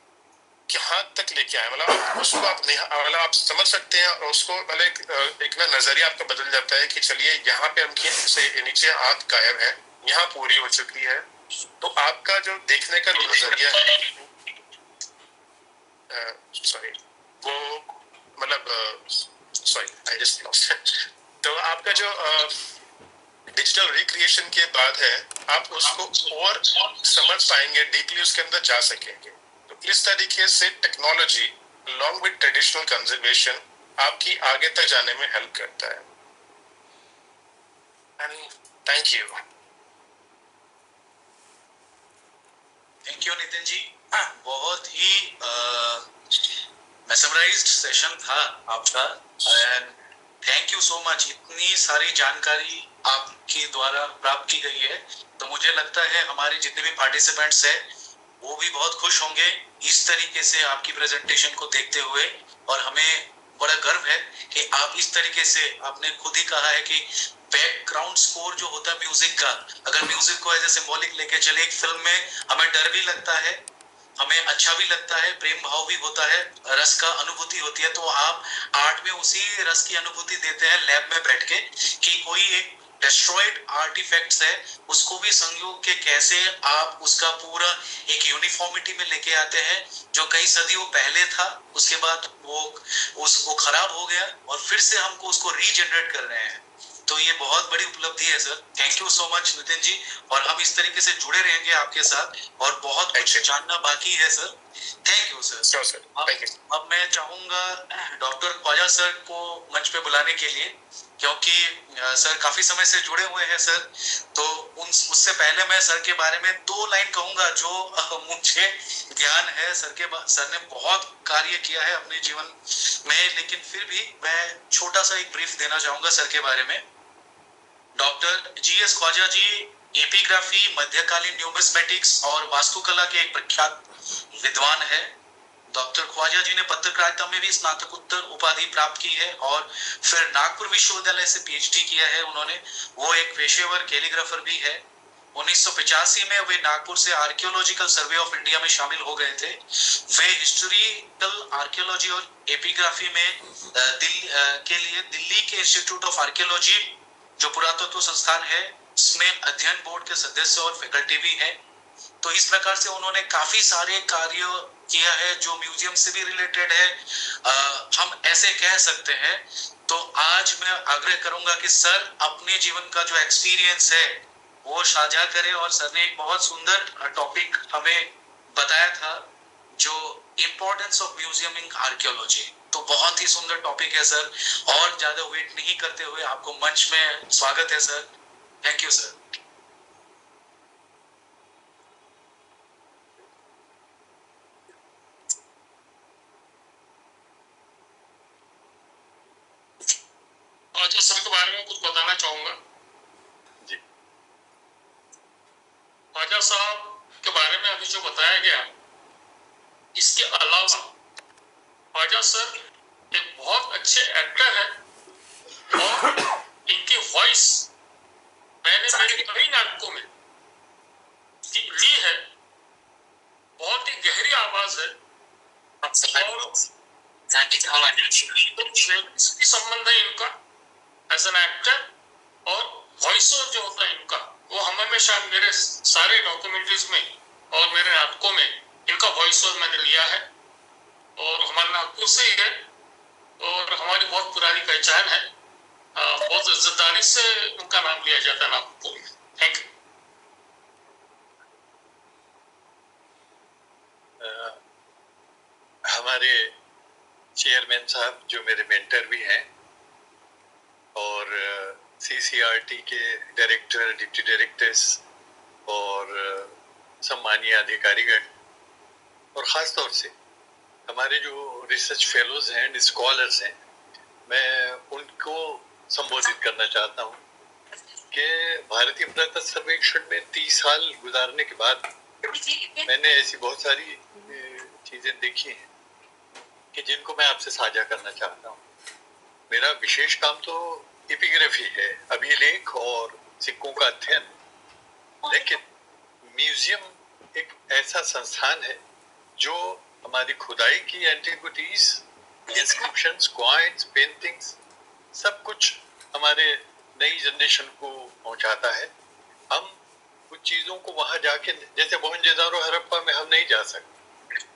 यहाँ तक लेके आए। मतलब उसको आप मतलब आप समझ सकते हैं और उसको मतलब एक ना नजरिया आपका बदल जाता है कि चलिए यहाँ पे हम से नीचे आंख गायब है, यहाँ पूरी हो चुकी है। तो आपका जो देखने का नजरिया है, सॉरी वो मतलब सॉरी आई जस्ट लॉस्ट। तो आपका जो डिजिटल रिक्रिएशन के बाद है, आप उसको और समझ पाएंगे, डीपली उसके अंदर जा सकेंगे। तो इस तरीके से technology along with traditional conservation आपकी आगे तक जाने में हेल्प करता है। Thank you. Thank you Nitin ji, बहुत ही मेसमराइज्ड सेशन था आपका and thank you so much. इतनी सारी जानकारी आपके द्वारा प्राप्त की गई है, तो मुझे लगता है हमारे जितने भी पार्टिसिपेंट्स हैं वो भी बहुत खुश होंगे इस तरीके से आपकी प्रेजेंटेशन को देखते हुए। और हमें बड़ा गर्व है कि आप इस तरीके से, आपने खुद ही कहा है कि बैकग्राउंड स्कोर जो होता है म्यूजिक का, अगर म्यूजिक को एज ए सिंबॉलिक लेके चले एक फिल्म में, हमें डर भी लगता है, हमें अच्छा भी लगता है, प्रेम भाव भी होता है, रस का अनुभूति होती है। तो आप आर्ट में उसी रस की अनुभूति देते हैं लैब में बैठ के, कि कोई एक डिस्ट्रॉयड आर्टिफैक्ट्स है उसको भी संयोग के कैसे आप उसका पूरा एक यूनिफॉर्मिटी में लेके आते हैं, जो कई सदियों पहले था, उसके बाद वो खराब हो गया और फिर से हमको उसको रीजनरेट कर रहे हैं। तो ये बहुत बड़ी उपलब्धि है sir, thank you so much Nitin ji. और हम इस तरीके से जुड़े रहेंगे आपके साथ और बहुत कुछ जानना बाकी है सर। Thank you sir. अब मैं चाहूंगा डॉक्टर ख्वाजा सर को मंच पे बुलाने के लिए, क्योंकि सर काफी समय से जुड़े हुए हैं सर। तो उससे पहले मैं सर के बारे में 2 लाइन कहूंगा जो मुझे ज्ञान है। सर ने बहुत कार्य किया है अपने जीवन में, लेकिन फिर भी मैं छोटा सा एक ब्रीफ देना चाहूंगा सर के बारे में। डॉक्टर जीएस ख्वाजा जी एपिग्राफी, मध्यकालीन न्यूमिस्मेटिक्स और वास्तुकला के एक प्रख्यात विद्वान है। डॉक्टर ख्वाजा जी ने पत्रकारिता में भी स्नातकोत्तर उपाधि प्राप्त की है और फिर नागपुर विश्वविद्यालय से पीएचडी किया है उन्होंने। वो एक पेशेवर कैलीग्राफर भी है। 1985 में वे नागपुर से आर्कियोलॉजिकल सर्वे ऑफ इंडिया में शामिल हो गए थे। वे हिस्टोरिकल आर्कियोलॉजी और एपिग्राफी में के लिए दिल्ली के इंस्टीट्यूट ऑफ आर्कियोलॉजी, जो पुरातत्व संस्थान है, इसमें अध्ययन बोर्ड के सदस्य और फैकल्टी भी है। तो इस प्रकार से उन्होंने काफी सारे कार्य किया है जो म्यूजियम से भी रिलेटेड है, हम ऐसे कह सकते हैं। तो आज मैं आग्रह करूंगा कि सर अपने जीवन का जो एक्सपीरियंस है वो साझा करें। और सर ने एक बहुत सुंदर टॉपिक हमें बताया था, जो importance of museum in archaeology. तो बहुत ही सुंदर टॉपिक है सर, और ज्यादा वेट नहीं करते हुए आपको मंच में स्वागत है sir. Thank you sir. Khwaja sir के बारे में कुछ बताना चाहूंगा जी। ख्वाजा साहब के बारे में अभी जो बताया गया, इसके अलावा ख्वाजा सर एक बहुत अच्छे एक्टर हैं और इनकी वॉइस मैंने मेरे कई नाटकों में ली है। बहुत ही गहरी आवाज है और संबंध है इनका एज एन एक्टर और वॉइस ओवर जो होता है इनका, वो हम हमेशा मेरे सारे डॉक्यूमेंट्रीज में और मेरे नाटकों में इनका वॉइस ओवर मैंने लिया है। और हमारा नागपुर से ही है और हमारी बहुत पुरानी पहचान है, बहुत इज्जतदारी से उनका नाम लिया जाता है नागपुर में। Thank you. जैन साहब जो मेरे मेंटर भी हैं, और CCRT के डायरेक्टर, डिप्टी डायरेक्टर्स और सम्मानीय अधिकारीगण, और ख़ास तौर से हमारे जो रिसर्च फेलोज हैं, स्कॉलर्स हैं, मैं उनको संबोधित करना चाहता हूँ कि भारतीय पुरातत्व सर्वेक्षण में 30 साल गुजारने के बाद मैंने ऐसी बहुत सारी चीजें देखी हैं कि जिनको मैं आपसे साझा करना चाहता हूँ। मेरा विशेष काम तो एपिग्राफी है, अभिलेख और सिक्कों का अध्ययन, लेकिन म्यूजियम एक ऐसा संस्थान है जो हमारी खुदाई की एंटिक्विटीज, इंस्क्रिप्शंस, कॉइन्स, पेंटिंग्स, सब कुछ हमारे नई जनरेशन को पहुंचाता है। हम कुछ चीजों को वहां जाके, जैसे मोहनजोदारो हड़प्पा में हम नहीं जा सकते,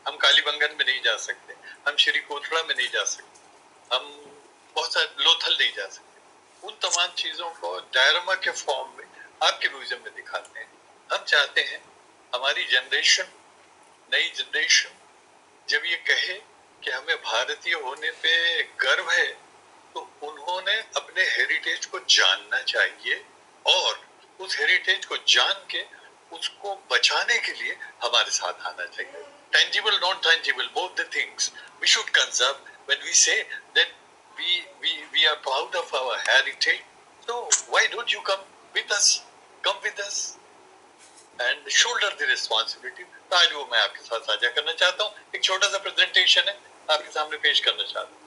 हम कालीबंगन में नहीं जा सकते, हम श्रीकोटड़ा में नहीं जा सकते, हम बहुत सारे लोथल नहीं जा सकते। उन तमाम चीजों को डायरमा के फॉर्म में आपके म्यूजियम में दिखाते हैं। हम चाहते हैं हमारी जनरेशन, नई जनरेशन जब ये कहे कि हमें भारतीय होने पे गर्व है, तो उन्होंने अपने हेरिटेज को जानना चाहिए और उस हेरिटेज को जान के उसको बचाने के लिए हमारे साथ आना चाहिए। Tangible, non-tangible, both the things we should conserve. When we say that we are proud of our heritage, so why don't you come with us? Come with us and shoulder the responsibility. तो आज वो मैं आपके साथ साझा करना चाहता हूँ। एक छोटा सा प्रेजेंटेशन है, आपके सामने पेश करना चाहता हूँ।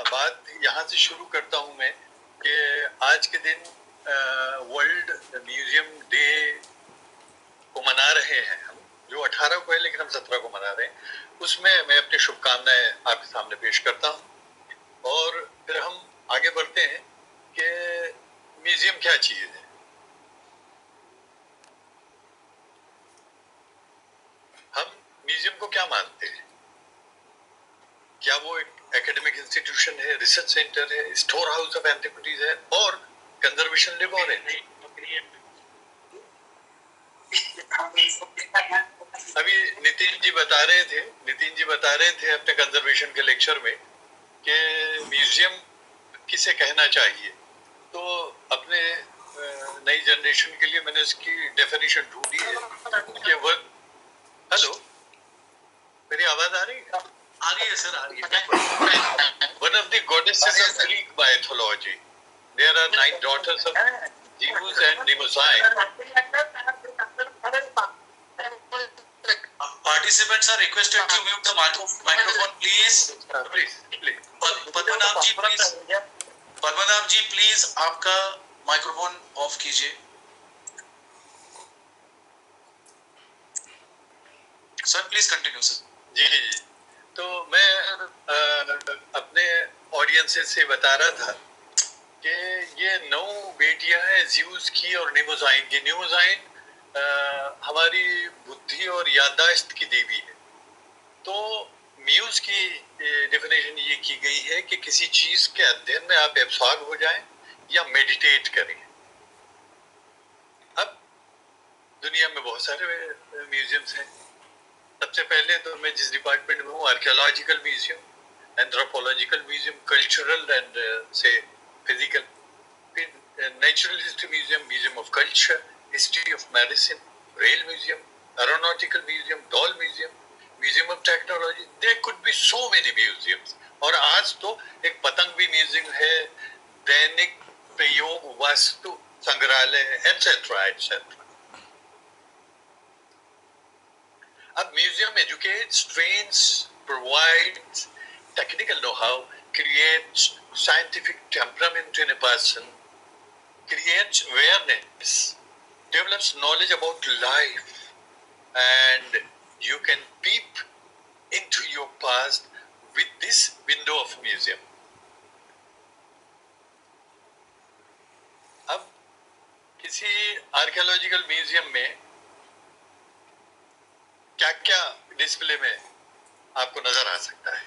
बात यहाँ से शुरू करता हूँ मैं कि आज के दिन वर्ल्ड म्यूजियम डे को मना रहे हैं हम, जो 18 को है लेकिन हम 17 को मना रहे हैं। उसमें मैं अपनी शुभकामनाएं आपके सामने पेश करता हूँ और फिर हम आगे बढ़ते हैं कि म्यूजियम क्या चीज है। हम म्यूजियम को क्या मानते हैं? क्या वो एक एकेडमिक इंस्टीट्यूशन है, रिसर्च सेंटर है, स्टोर हाउस ऑफ एंटिक्विटीज है और कंजर्वेशन लेबोर है? अभी नितिन जी बता रहे थे अपने कंजर्वेशन के लेक्चर में कि म्यूजियम किसे कहना चाहिए। तो अपने नई जनरेशन के लिए मैंने इसकी डेफिनेशन ढूंढी है कि हेलो, मेरी आवाज आ रही है? आ रही है सर, आ रही है। One of the goddesses of Greek mythology. There are 9 daughters of Zeus and Mnemosyne. Participants are requested to mute the microphone, please. Please. Padmanabh ji, please आपका माइक्रोफोन ऑफ कीजिए। Sir please continue sir. जी। तो मैं अपने audiences से बता रहा था कि ये 9 बेटियां हैं ज़्यूस की और निमोजाइन की। निमोजाइन हमारी बुद्धि और याददाश्त की देवी है। तो म्यूज की डेफिनेशन ये की गई है कि किसी चीज के अध्ययन में आप एब्सॉर्ब हो जाएं या मेडिटेट करें। अब दुनिया में बहुत सारे म्यूजियम्स हैं। सबसे पहले तो मैं जिस डिपार्टमेंट में हूँ, archaeological museum, anthropological museum, cultural and से फिजिकल, फिर natural history museum, museum of culture, history of medicine, rail museum, aeronautical museum, doll museum, museum of technology. There could be so many museums. और आज तो एक पतंग भी museum है, दैनिक प्रयोग वस्तु संग्रहालय, एटसेट्रा एटसेट्रा। अब museum educates, trains, provides technical know-how, creates scientific temperament in a person, creates awareness, develops knowledge about life, and you can peep into your past with this window of museum. अब किसी archaeological museum में क्या क्या display में आपको नजर आ सकता है?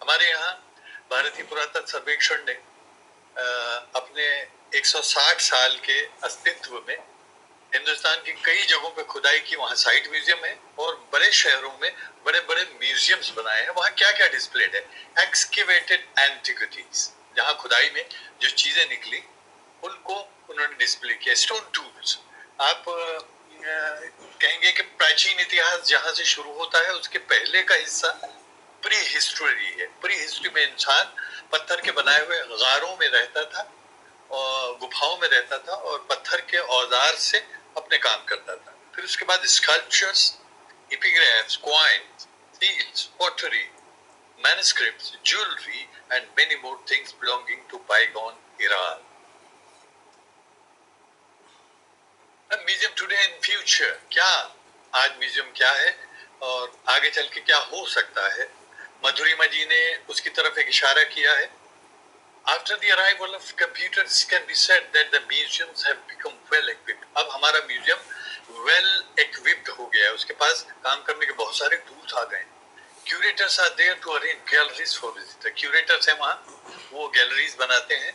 हमारे यहाँ भारतीय पुरातत्व सर्वेक्षण ने अपने 160 साल के अस्तित्व में हिंदुस्तान की कई जगहों पे खुदाई की, वहाँ साइट म्यूजियम है और बड़े शहरों में बड़े बड़े म्यूजियम्स बनाए हैं। वहाँ क्या क्या डिस्प्लेड है? एक्सकेवेटेड एंटिक्विटीज, जहाँ खुदाई में जो चीजें निकली उनको उन्होंने डिस्प्ले किया। स्टोन टूल्स, आप कहेंगे कि प्राचीन इतिहास जहाँ से शुरू होता है उसके पहले का हिस्सा प्री हिस्ट्री है। प्री हिस्ट्री में इंसान पत्थर के बनाए हुए गारों में रहता था और गुफाओं में रहता था और पत्थर के औजार से अपने काम करता था। फिर उसके बाद sculptures, epigraphs, coins, seals, pottery, manuscripts, jewellery and many more things belonging to bygone era. Museum today in future, क्या आज म्यूजियम क्या है और आगे चल के क्या हो सकता है? मधुरिमा जी ने उसकी तरफ एक इशारा किया है। After the arrival of computers, can be said that the museums have become well equipped. अब हमारा म्यूजियम well equipped हो गया है, उसके पास काम करने के बहुत सारे टूल्स आ गए। Curators are there to arrange galleries for visitors. Curators हैं वहाँ, वो गैलरीज बनाते हैं।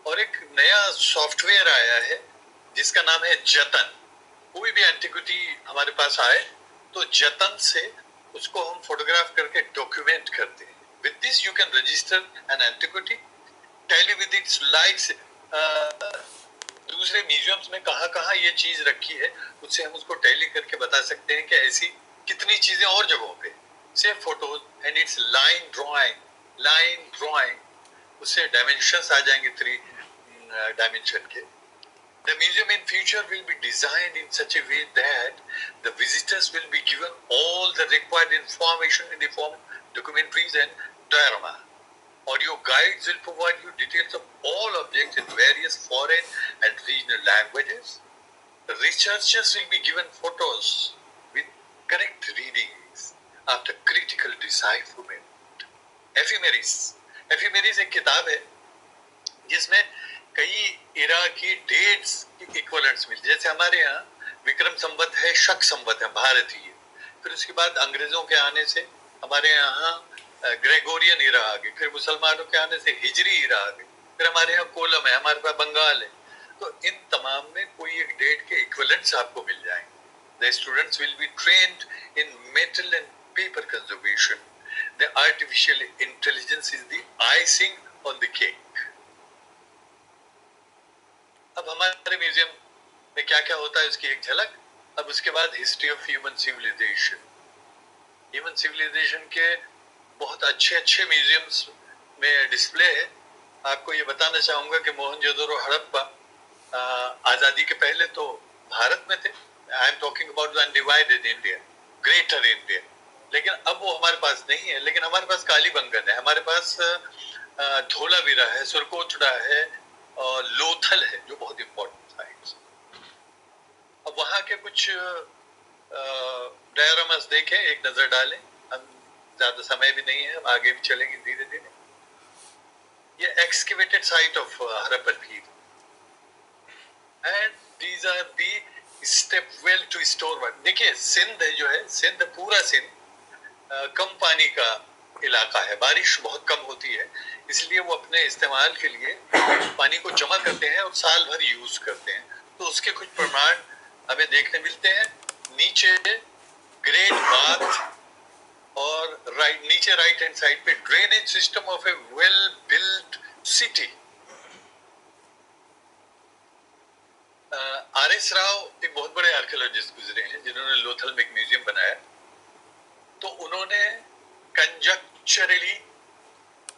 और एक नया सॉफ्टवेयर आया है जिसका नाम है जतन। कोई भी एंटिक्विटी हमारे पास आए तो जतन से उसको हम फोटोग्राफ करके डॉक्यूमेंट करते हैं। With this you can register an antiquity, tally with its likes, दूसरे म्यूजियम्स में कहाँ ये चीज रखी है उससे हम उसको टैली करके बता सकते हैं कि ऐसी कितनी चीजें और जगहों पे। से photos and it's line drawing, उससे डायमेंशंस आ जाएंगे 3 डायमेंशन के। The museum in future will be designed in such a way that the visitors will be given all the required information in the form of documentaries and diorama. Audio guides will provide you details of all objects in various foreign and regional languages. The researchers will be given photos with correct readings after critical decipherment. Ephemeris एक किताब है जिसमें कई इरा की dates की equivalents मिलती है। जैसे हमारे यहाँ विक्रम संवत है, शक संवत है भारतीय, फिर उसके बाद अंग्रेजों के आने से हमारे यहाँ ग्रेगोरियन इरा आ गई, फिर मुसलमानों के आने से हिजरी इरा आ गई, फिर हमारे यहाँ कोलम है, हमारे पास बंगाल है। तो इन तमाम में कोई एक डेट के इक्वलेंट्स आपको मिल जाएंगे। The students will be trained in metal and paper conservation. The artificial intelligence is the icing on the cake. अब हमारे म्यूजियम में क्या क्या होता है उसकी एक झलक। अब उसके बाद हिस्ट्री ऑफ ह्यूमन सिविलाइजेशन के बहुत अच्छे म्यूजियम्स में डिस्प्ले है। आपको ये बताना चाहूंगा कि मोहनजोदड़ो, हड़प्पा आजादी के पहले तो भारत में थे। I am talking about the undivided India, greater India, लेकिन अब वो हमारे पास नहीं है। लेकिन हमारे पास कालीबंगन है, हमारे पास धोलावीरा है, सुरकोटड़ा है और लोथल है, जो बहुत इंपॉर्टेंट साइट्स। अब वहाँ के कुछ डायरामास देखें, एक नजर डालें। हम ज्यादा समय भी नहीं है, हम आगे भी चलेंगे धीरे धीरे। ये excavated site of Harappan field and these are the step well to store water. देखिए सिंध जो है, सिंध पूरा सिंध कम पानी का इलाका है, बारिश बहुत कम होती है, इसलिए वो अपने इस्तेमाल के लिए पानी को जमा करते हैं और साल भर यूज करते हैं। तो उसके कुछ प्रमाण हमें देखने मिलते हैं। नीचे ग्रेट बाथ और नीचे राइट हैंड साइड पे drainage system of A well built city. RS. Rao एक बहुत बड़े आर्कियोलॉजिस्ट गुजरे हैं जिन्होंने लोथल में एक म्यूजियम बनाया। तो उन्होंने कंजक्चरली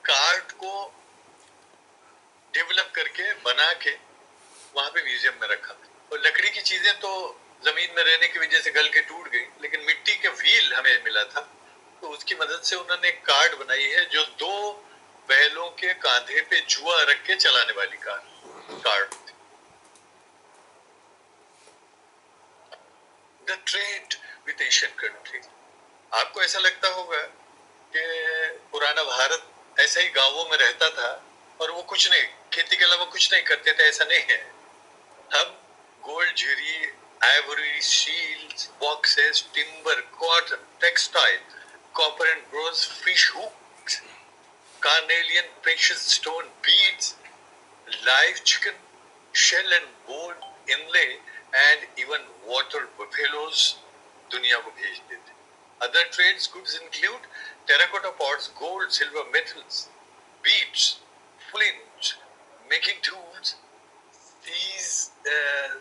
कार्ड को डेवलप करके बना के वहां पे म्यूजियम में रखा। और लकड़ी की चीजें तो जमीन में रहने की वजह से गल के टूट गई, लेकिन मिट्टी के व्हील हमें मिला था, तो उसकी मदद से उन्होंने एक कार्ड बनाई है जो 2 बैलों के कांधे पे जुआ रख के चलाने वाली card. The trade with Asian country. आपको ऐसा लगता होगा कि पुराना भारत ऐसे ही गांवों में रहता था और वो कुछ नहीं, खेती के अलावा कुछ नहीं करते थे, ऐसा नहीं है। हम gold jewellery, ivory, shields, boxes, timber, cotton, textile, copper and bronze, fish hooks, carnelian precious stone beads, live chicken, shell and bone inlay, and even water buffaloes दुनिया को भेजते थे। Other trades goods include terracotta pots, gold, silver, metals, beads, flints, making tools, these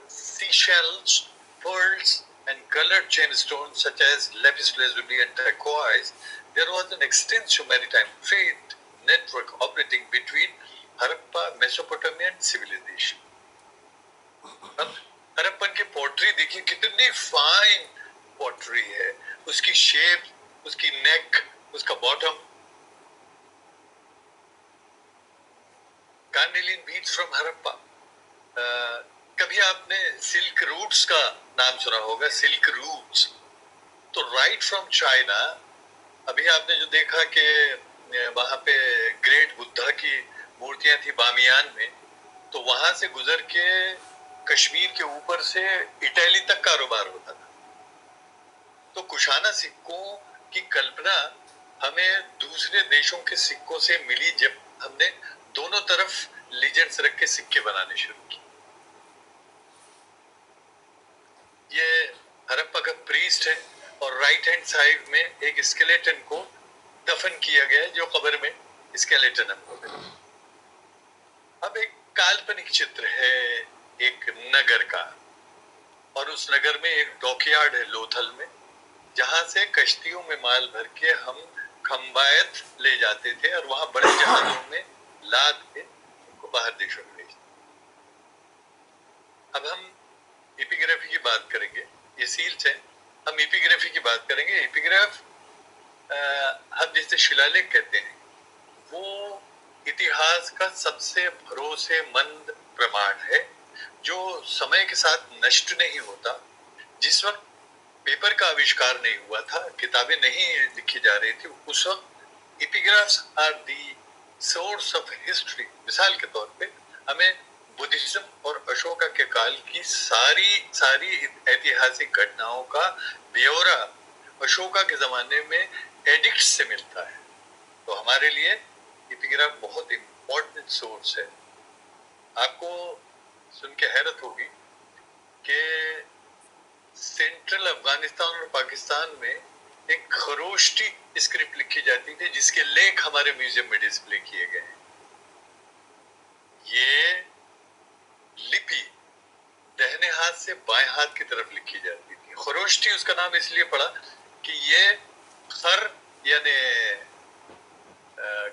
seashells, pearls, and colored gemstones such as lapis lazuli and turquoise. There was an extensive maritime trade network operating between Harappa, Mesopotamia and civilization. अब हरप्पन की pottery देखिए कितनी fine pottery है, उसकी shape, उसकी नेक, उसका bottom. Carnelian beads from Harappa. कभी आपने सिल्क रूट्स का नाम सुना होगा, सिल्क रूट्स। तो राइट फ्रॉम चाइना, अभी आपने जो देखा कि वहां पे ग्रेट बुद्धा की मूर्तियां थी बामियान में, तो वहां से गुजर के कश्मीर के ऊपर से इटली तक कारोबार होता था। तो कुशाना सिक्कों की कल्पना हमें दूसरे देशों के सिक्कों से मिली जब हमने दोनों तरफ लीजेंड्स रख के सिक्के बनाने शुरू किए। ये हरप्पा का प्रीस्ट है और राइट हैंड साइड में एक स्केलेटन को दफन किया गया है, जो कब्र में स्केलेटन हमको मिला। अब एक काल्पनिक चित्र है एक नगर का, और उस नगर में एक डॉकयार्ड है लोथल में, जहां से कश्तियों में माल भर के हम खम्बायत ले जाते थे और वहां बड़े जहाजों में लाद के उनको बाहर देशों में भेजते। अब हम एपिग्राफी की बात करेंगे, ये सील्स है, हम एपिग्राफी की बात करेंगे। एपिग्राफ हम जिसे शिलालेख कहते हैं, वो इतिहास का सबसे भरोसेमंद प्रमाण है जो समय के साथ नष्ट नहीं होता। जिस वक्त पेपर का आविष्कार नहीं हुआ था, किताबें नहीं लिखी जा रही थी, उस वक्त epigraphs are the source of history. मिसाल के तौर पे हमें बुद्धिज्म और अशोका के काल की सारी ऐतिहासिक घटनाओं का ब्यौरा अशोका के जमाने में एडिक्ट से मिलता है। तो हमारे लिए एपिग्राफ बहुत इंपॉर्टेंट सोर्स है। आपको सुन के हैरत होगी कि सेंट्रल अफगानिस्तान और पाकिस्तान में एक खरोष्टी स्क्रिप्ट लिखी जाती थी जिसके लेख हमारे म्यूजियम में डिस्प्ले किए गए हैं। ये लिपि दाहिने हाथ से बाएं हाथ की तरफ लिखी जाती थी। खरोष्टी उसका नाम इसलिए पड़ा कि ये खर यानी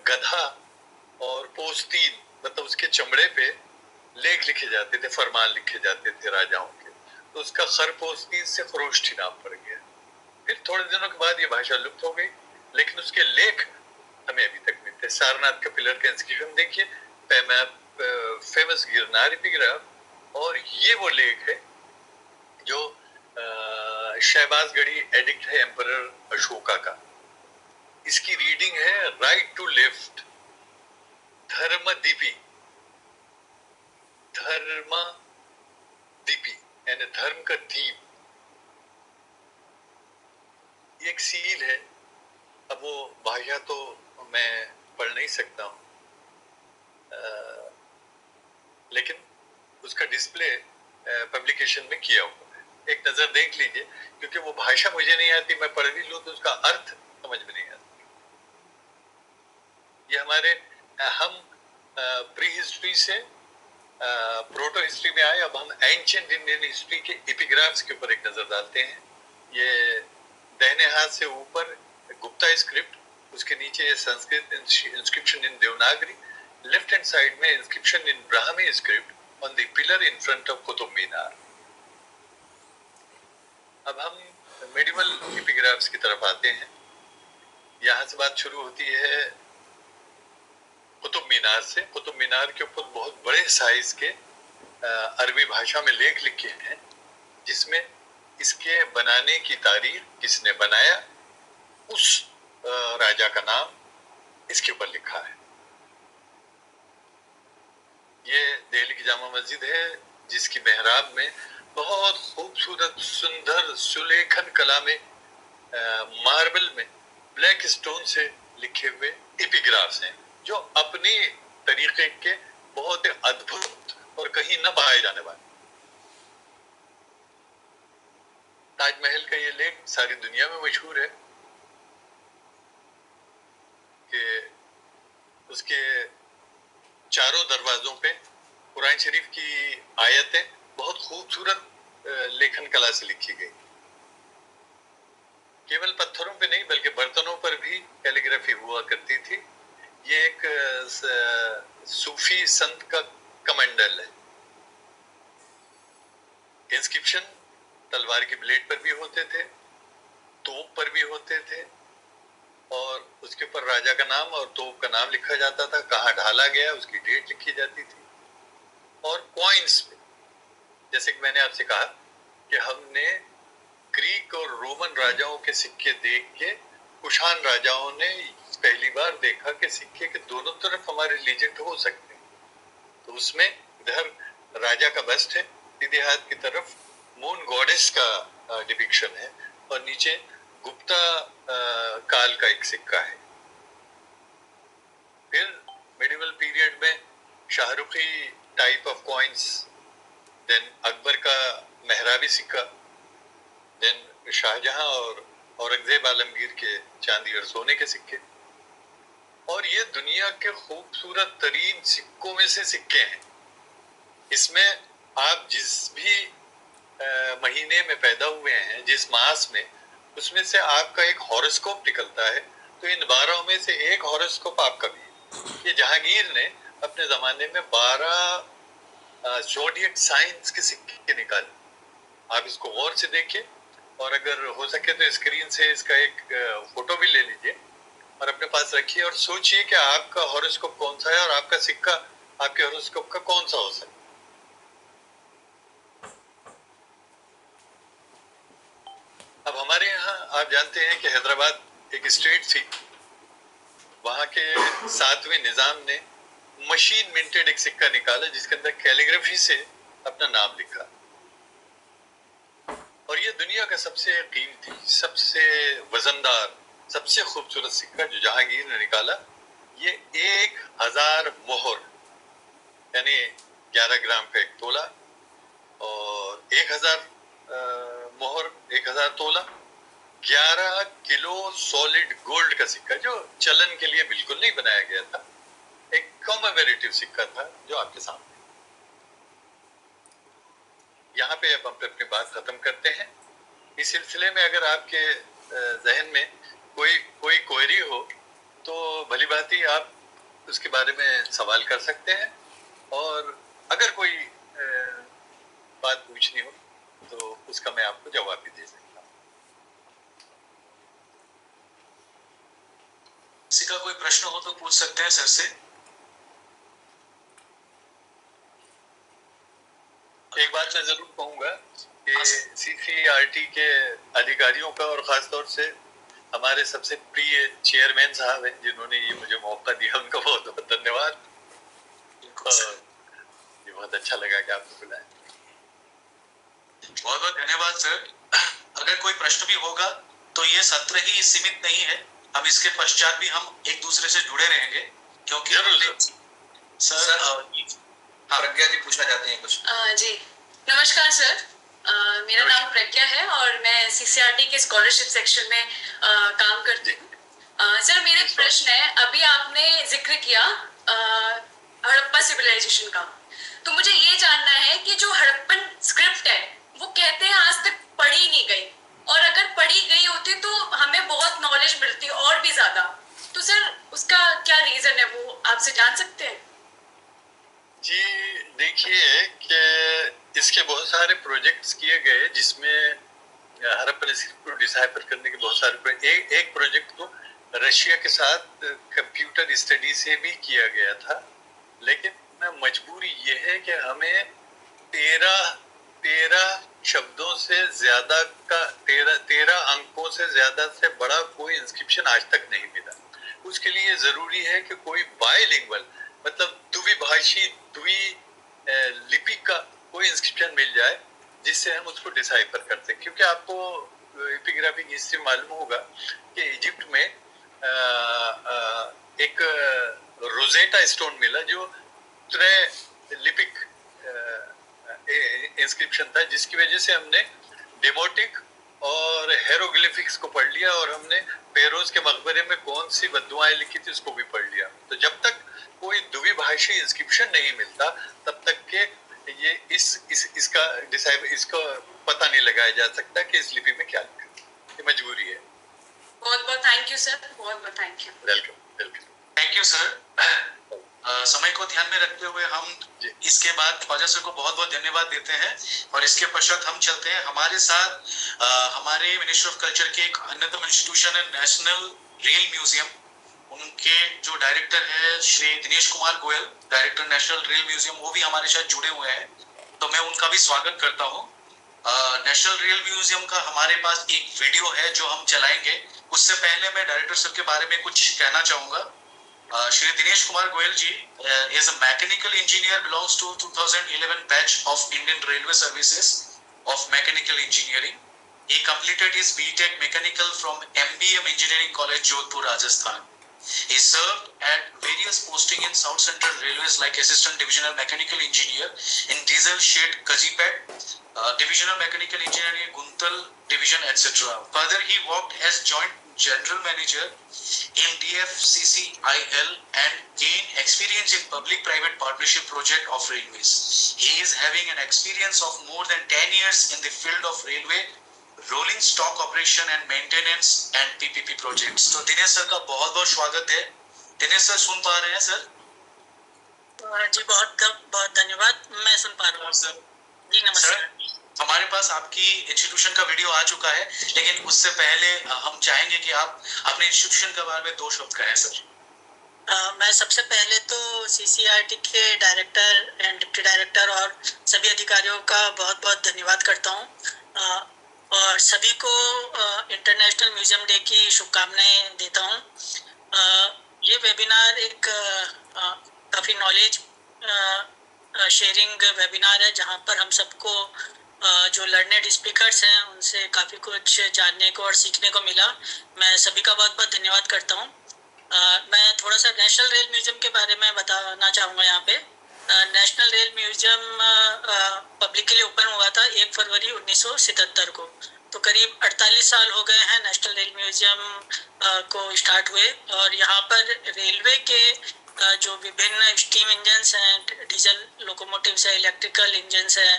गधा और पोस्तीन, मतलब उसके चमड़े पे लेख लिखे जाते थे, फरमान लिखे जाते थे राजाओं के, तो उसका खर पोस्तीन से खरोष्टी नाम पड़ गया। फिर थोड़े दिनों के बाद ये भाषा लुप्त हो गई, लेकिन उसके लेख हमें अभी तक मिलते हैं। सारनाथ का पिलर का इंस्क्रिप्शन देखिए, फेमस गिरनार एपिग्राफ, और ये वो लेख है जो शहबाजगढ़ी एडिक्ट है एम्परर अशोका का। इसकी रीडिंग है राइट टू लेफ्ट, धर्मदीपी, धर्मदीपी यानी धर्म का दीप। ये एक सील है। अब वो भाषा तो मैं पढ़ नहीं सकता हूँ, लेकिन उसका डिस्प्ले पब्लिकेशन में किया हुआ है, एक नजर देख लीजिए। क्योंकि वो भाषा मुझे नहीं आती, मैं पढ़ भी लूँ तो उसका अर्थ समझ में नहीं आता। ये हमारे हम प्री हिस्ट्री से प्रोटो हिस्ट्री में आए, अब हम एंशिएंट इंडियन हिस्ट्री के एपिग्राफ्स के ऊपर एक नजर डालते हैं। ये दाहिने हाथ से ऊपर गुप्ता स्क्रिप्ट, उसके नीचे Sanskrit inscription in Devanagari, left hand side में inscription in Brahmi script on the pillar in front of Qutub Minar. अब हम मेडिवल एपिग्राफ्स की तरफ आते हैं। यहाँ से बात शुरू होती है कुतुब मीनार से। कुतुब मीनार के ऊपर बहुत बड़े साइज के अरबी भाषा में लेख लिखे हैं, जिसमें इसके बनाने की तारीख, किसने बनाया, उस राजा का नाम इसके ऊपर लिखा है। ये दिल्ली की जामा मस्जिद है जिसकी मेहराब में बहुत खूबसूरत सुंदर सुलेखन कला में मार्बल में ब्लैक स्टोन से लिखे हुए एपिग्राफ्स हैं जो अपनी तरीके के बहुत ही अद्भुत और कहीं न पाए जाने वाले। ताजमहल का ये लेख सारी दुनिया में मशहूर है कि उसके चारों दरवाजों पे कुरान शरीफ की आयतें बहुत खूबसूरत लेखन कला से लिखी गई। केवल पत्थरों पे नहीं बल्कि बर्तनों पर भी कैलीग्राफी हुआ करती थी। ये एक सूफी संत का कमंडल है। इंस्क्रिप्शन तलवार की ब्लेड पर भी होते थे, तोप पर भी होते थे और उसके ऊपर राजा का नाम और तोप का नाम लिखा जाता था, कहाँ ढाला गया उसकी डेट लिखी जाती थी। और कॉइन्स पे जैसे कि मैंने आपसे कहा कि हमने ग्रीक और रोमन राजाओं के सिक्के देख के कुषाण राजाओं ने पहली बार देखा कि सिक्के के दोनों तरफ हमारे लीजेंड हो सकते हैं। तो उसमें इधर राजा का बस्ट है, सीधे हाथ की तरफ मून गॉडेस का डिपिक्शन है और नीचे गुप्ता काल का एक सिक्का है। फिर मेडिवल पीरियड में Shahrukhi type of coins, then Akbar का मेहराबी सिक्का, देन शाहजहां और औरंगजेब आलमगीर के चांदी और सोने के सिक्के। और ये दुनिया के खूबसूरत तरीन सिक्कों में से सिक्के हैं। इसमें आप जिस भी महीने में पैदा हुए हैं, जिस मास में, उसमें से आपका एक हॉरोस्कोप निकलता है। तो इन 12 में से एक हॉरोस्कोप आपका भी है। ये जहांगीर ने अपने जमाने में 12 ज़ोडिएक साइंस के सिक्के निकाले। आप इसको गौर से देखिए और अगर हो सके तो स्क्रीन से इसका एक फोटो भी ले लीजिए और अपने पास रखिए और सोचिए कि आपका हॉरोस्कोप कौन सा है और आपका सिक्का आपके हॉरोस्कोप का कौन सा हो सकता है। अब हमारे यहाँ आप जानते हैं कि हैदराबाद एक स्टेट थी, वहां के 7वें निजाम ने मशीन मिंटेड एक सिक्का निकाला जिसके अंदर कैलीग्राफी से अपना नाम लिखा। और ये दुनिया का सबसे कीमती, सबसे वजनदार, सबसे खूबसूरत सिक्का जो जहांगीर ने निकाला, ये 1000 मोहर यानी 11 ग्राम का एक तोला और 1000 मोहर 1000 तोला 11 किलो सॉलिड गोल्ड का सिक्का जो चलन के लिए बिल्कुल नहीं बनाया गया था, एक कॉमेमोरेटिव सिक्का था जो आपके सामने। यहाँ पे अब हम अपनी बात खत्म करते हैं। इस सिलसिले में अगर आपके जहन में कोई क्वेरी हो तो भली भांति आप उसके बारे में सवाल कर सकते हैं और अगर कोई बात पूछनी हो तो उसका मैं आपको जवाब भी दे सकता हूँ। किसी का कोई प्रश्न हो तो पूछ सकते हैं सर से। एक बात मैं जरूर कहूंगा कि सीसीआरटी के अधिकारियों का और खासतौर से हमारे सबसे प्रिय चेयरमैन साहब हैं जिन्होंने ये मुझे मौका दिया, उनका बहुत बहुत धन्यवाद। ये बहुत अच्छा लगा कि आपको बुलाया। बहुत बहुत धन्यवाद सर। अगर कोई प्रश्न भी होगा तो ये सत्र ही सीमित नहीं है, हम इसके पश्चात भी हम एक दूसरे से जुड़े रहेंगे क्योंकि सर प्रज्ञा जी पूछना चाहते हैं कुछ। जी नमस्कार सर, मेरा नाम प्रज्ञा है और मैं सीसीआरटी के स्कॉलरशिप सेक्शन में काम करती हूँ। सर मेरा प्रश्न है, अभी आपने जिक्र किया हड़प्पा सिविलाइजेशन का, तो मुझे ये जानना है कि जो हड़प्पन स्क्रिप्ट है वो कहते हैं आज तक पढ़ी नहीं गई, और अगर पढ़ी गई होती तो हमें बहुत नॉलेज मिलती और भी ज्यादा। तो सर उसका क्या रीजन है वो आपसे जान सकते हैं? जी देखिए कि इसके बहुत सारे प्रोजेक्ट्स किए गए जिसमें हड़प्पन स्क्रिप्ट को डिसाइफर करने के बहुत सारे एक प्रोजेक्ट तो रशिया के साथ कंप्यूटर स्टडी से भी किया गया था, लेकिन मजबूरी ये है कि हमें 13 शब्दों से ज्यादा का 13 अंकों से ज्यादा से बड़ा कोई इंस्क्रिप्शन आज तक नहीं मिला। उसके लिए जरूरी है कि कोई बायलिंगुअल मतलब द्विभाषी लिपि का कोई इंस्क्रिप्शन मिल जाए जिससे हम उसको डिसाइफर कर सकें। क्योंकि आपको एपिग्राफिक हिस्ट्री मालूम होगा कि इजिप्ट में एक रोजेटा स्टोन मिला जो लिपिक इंस्क्रिप्शन था, जिसकी वजह से हमने डेमोटिक और हेरोग्लिफिक्स को पढ़ लिया और हमने फेरोज के मकबरे में कौन सी बद्दुआएं लिखी थी उसको भी पढ़ लिया। तो जब तक कोई द्विभाषी इंस्क्रिप्शन नहीं मिलता तब तक के ये इसका पता नहीं लगाया जा सकता कि इस लिपि में क्या लिखा। ये मजबूरी है। बहुत बहुत थैंक यू सर, बहुत बहुत thank you. Welcome. Thank you sir. समय को ध्यान में रखते हुए हम इसके बाद ख्वाजा सर को बहुत बहुत धन्यवाद देते हैं और इसके पश्चात हम चलते हैं हमारे साथ हमारे मिनिस्ट्री ऑफ कल्चर के एक अन्यतम इंस्टीट्यूशन है नेशनल रेल म्यूजियम। उनके जो डायरेक्टर है Shri Dinesh Kumar Goyal, director national rail museum, वो भी हमारे साथ जुड़े हुए हैं, तो मैं उनका भी स्वागत करता हूँ। नेशनल रेल म्यूजियम का हमारे पास एक वीडियो है जो हम चलाएंगे। उससे पहले मैं डायरेक्टर सर के बारे में कुछ कहना चाहूंगा। Shri Dinesh Kumar Goyal ji is a mechanical engineer, belongs to 2011 batch of Indian Railway Services of Mechanical Engineering. He completed his BTech Mechanical from MBM Engineering College, Jodhpur, Rajasthan. He served at various posting in South Central Railways like Assistant Divisional Mechanical Engineer in Diesel Shed, Kazipet, Divisional Mechanical Engineer in Guntal Division, etc. Further, he worked as Joint General Manager in DFCCIL and gained experience in public-private partnership project of railways. He is having an experience of more than 10 years in the field of railway, rolling stock operation and maintenance and PPP projects. तो Dinesh sir का बहुत बहुत स्वागत है। Dinesh sir सुन पा रहे हैं sir? जी बहुत बहुत धन्यवाद, मैं सुन पा रहा हूँ सर जी। नमस्कार। हमारे पास आपकी इंस्टीट्यूशन का वीडियो आ चुका है, लेकिन उससे पहले हम चाहेंगे कि आप अपने इंस्टीट्यूशन के बारे में 2 शब्द कहें सर। मैं सबसे पहले तो CCRT के डायरेक्टर एंड डिप्टी डायरेक्टर और सभी अधिकारियों का बहुत बहुत धन्यवाद करता हूँ और सभी को इंटरनेशनल म्यूजियम डे की शुभकामनाएं देता हूँ। ये वेबिनार एक काफ़ी नॉलेज शेयरिंग वेबिनार है जहाँ पर हम सबको जो लर्नेड स्पीकर्स हैं उनसे काफ़ी कुछ जानने को और सीखने को मिला। मैं सभी का बहुत बहुत धन्यवाद करता हूँ। मैं थोड़ा सा नेशनल रेल म्यूजियम के बारे में बताना चाहूँगा। यहाँ पे नेशनल रेल म्यूजियम पब्लिक के लिए ओपन हुआ था 1 फरवरी 1977 को। तो करीब 48 साल हो गए हैं नेशनल रेल म्यूजियम को स्टार्ट हुए और यहाँ पर रेलवे के जो विभिन्न स्टीम इंजन्स हैं, डीजल लोकोमोटिव्स है, इलेक्ट्रिकल इंजन्स हैं,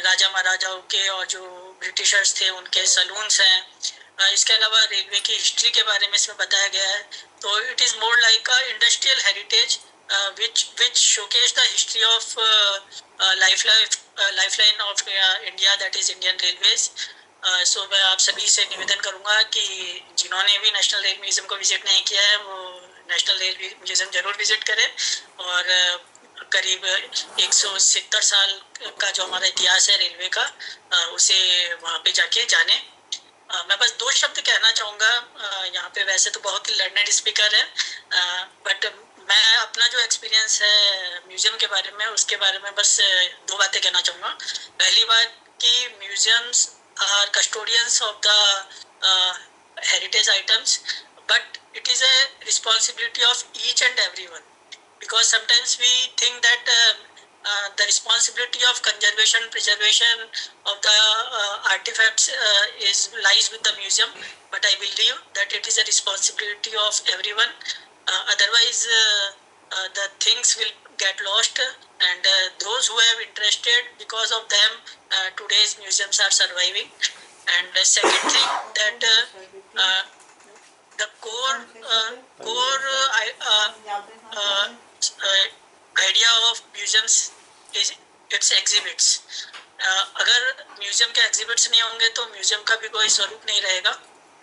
राजा महाराजाओं के और जो ब्रिटिशर्स थे उनके सलून्स हैं। इसके अलावा रेलवे की हिस्ट्री के बारे में इसमें बताया गया है। तो it is more like a industrial heritage which showcase the history of lifeline of India, that is Indian Railways. So मैं आप सभी से निवेदन करूँगा कि जिन्होंने भी नेशनल रेल म्यूजियम को विजिट नहीं किया है वो नेशनल रेल म्यूजियम जरूर विजिट करें और करीब 170 साल का जो हमारा इतिहास है रेलवे का उसे वहाँ पे जाके जाने। मैं बस 2 शब्द कहना चाहूँगा। यहाँ पे वैसे तो बहुत ही लर्नेड स्पीकर है बट मैं अपना जो एक्सपीरियंस है म्यूजियम के बारे में उसके बारे में बस 2 बातें कहना चाहूँगा। पहली बात कि museums are custodians of the heritage items but it is a responsibility of each and everyone, because sometimes we think that the responsibility of conservation, preservation of the artifacts lies with the museum, but I believe that it is a responsibility of everyone. Otherwise, the things will get lost, and those who have interested, because of them, today's museums are surviving. And the second thing that the core idea of museums is its exhibits. अगर museum के exhibits नहीं होंगे तो museum का भी कोई स्वरूप नहीं रहेगा,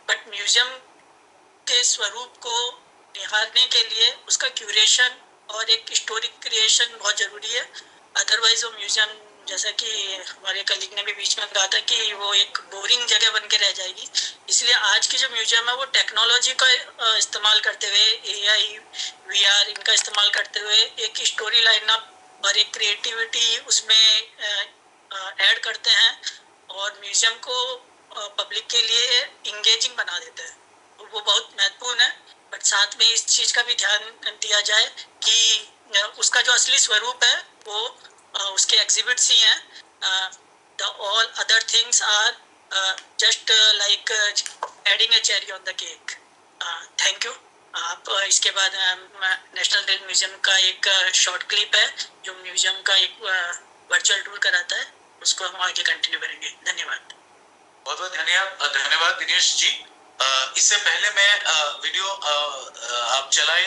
बट म्यूजियम के स्वरूप को निहारने के लिए उसका क्यूरेशन और एक हिस्टोरिक क्रिएशन बहुत ज़रूरी है। अदरवाइज वो म्यूजियम जैसा कि हमारे कलीग ने भी बीच में कहा था कि वो एक बोरिंग जगह बन के रह जाएगी, इसलिए आज की जो म्यूजियम है वो टेक्नोलॉजी का इस्तेमाल करते हुए, AI, VR इनका इस्तेमाल करते हुए एक स्टोरी लाइनअप और एक क्रिएटिविटी उसमें ऐड करते हैं और म्यूजियम को पब्लिक के लिए इंगेजिंग बना देते हैं। वो बहुत महत्वपूर्ण है, बट साथ में इस चीज़ का भी ध्यान दिया जाए कि उसका जो असली स्वरूप है वो उसके एग्जिबिट्स ही हैं। The all other things are just like adding a cherry on the cake. Thank you. आप इसके बाद नेशनल रेल म्यूजियम का एक शॉर्ट क्लिप है जो म्यूजियम का एक वर्चुअल टूर कराता है, उसको हम आगे कंटिन्यू करेंगे। धन्यवाद। बहुत बहुत धन्यवाद दिनेश जी। इससे पहले मैं वीडियो आप चलाए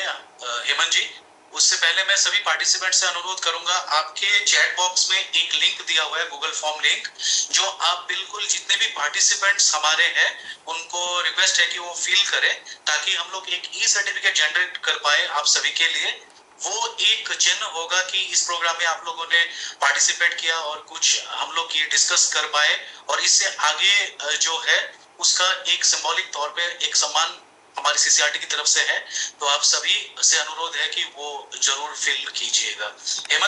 हेमंत जी, उससे पहले मैं सभी पार्टिसिपेंट से अनुरोध करूंगा, आपके चैट बॉक्स में एक लिंक दिया हुआ है, गूगल फॉर्म लिंक, जो आप बिल्कुल जितने भी पार्टिसिपेंट्स हमारे हैं उनको रिक्वेस्ट है कि वो फिल करें ताकि हम लोग एक ई-सर्टिफिकेट जनरेट कर पाए आप सभी के लिए। वो एक चिन्ह होगा कि इस प्रोग्राम में आप लोगों ने पार्टिसिपेट किया और कुछ हम लोग ये डिस्कस कर पाए, और इससे आगे जो है उसका एक सिंबॉलिक तौर पे एक सम्मान हमारी CCRT की तरफ से है। तो आप सभी से अनुरोध है कि वो जरूर फिल कीजिएगा।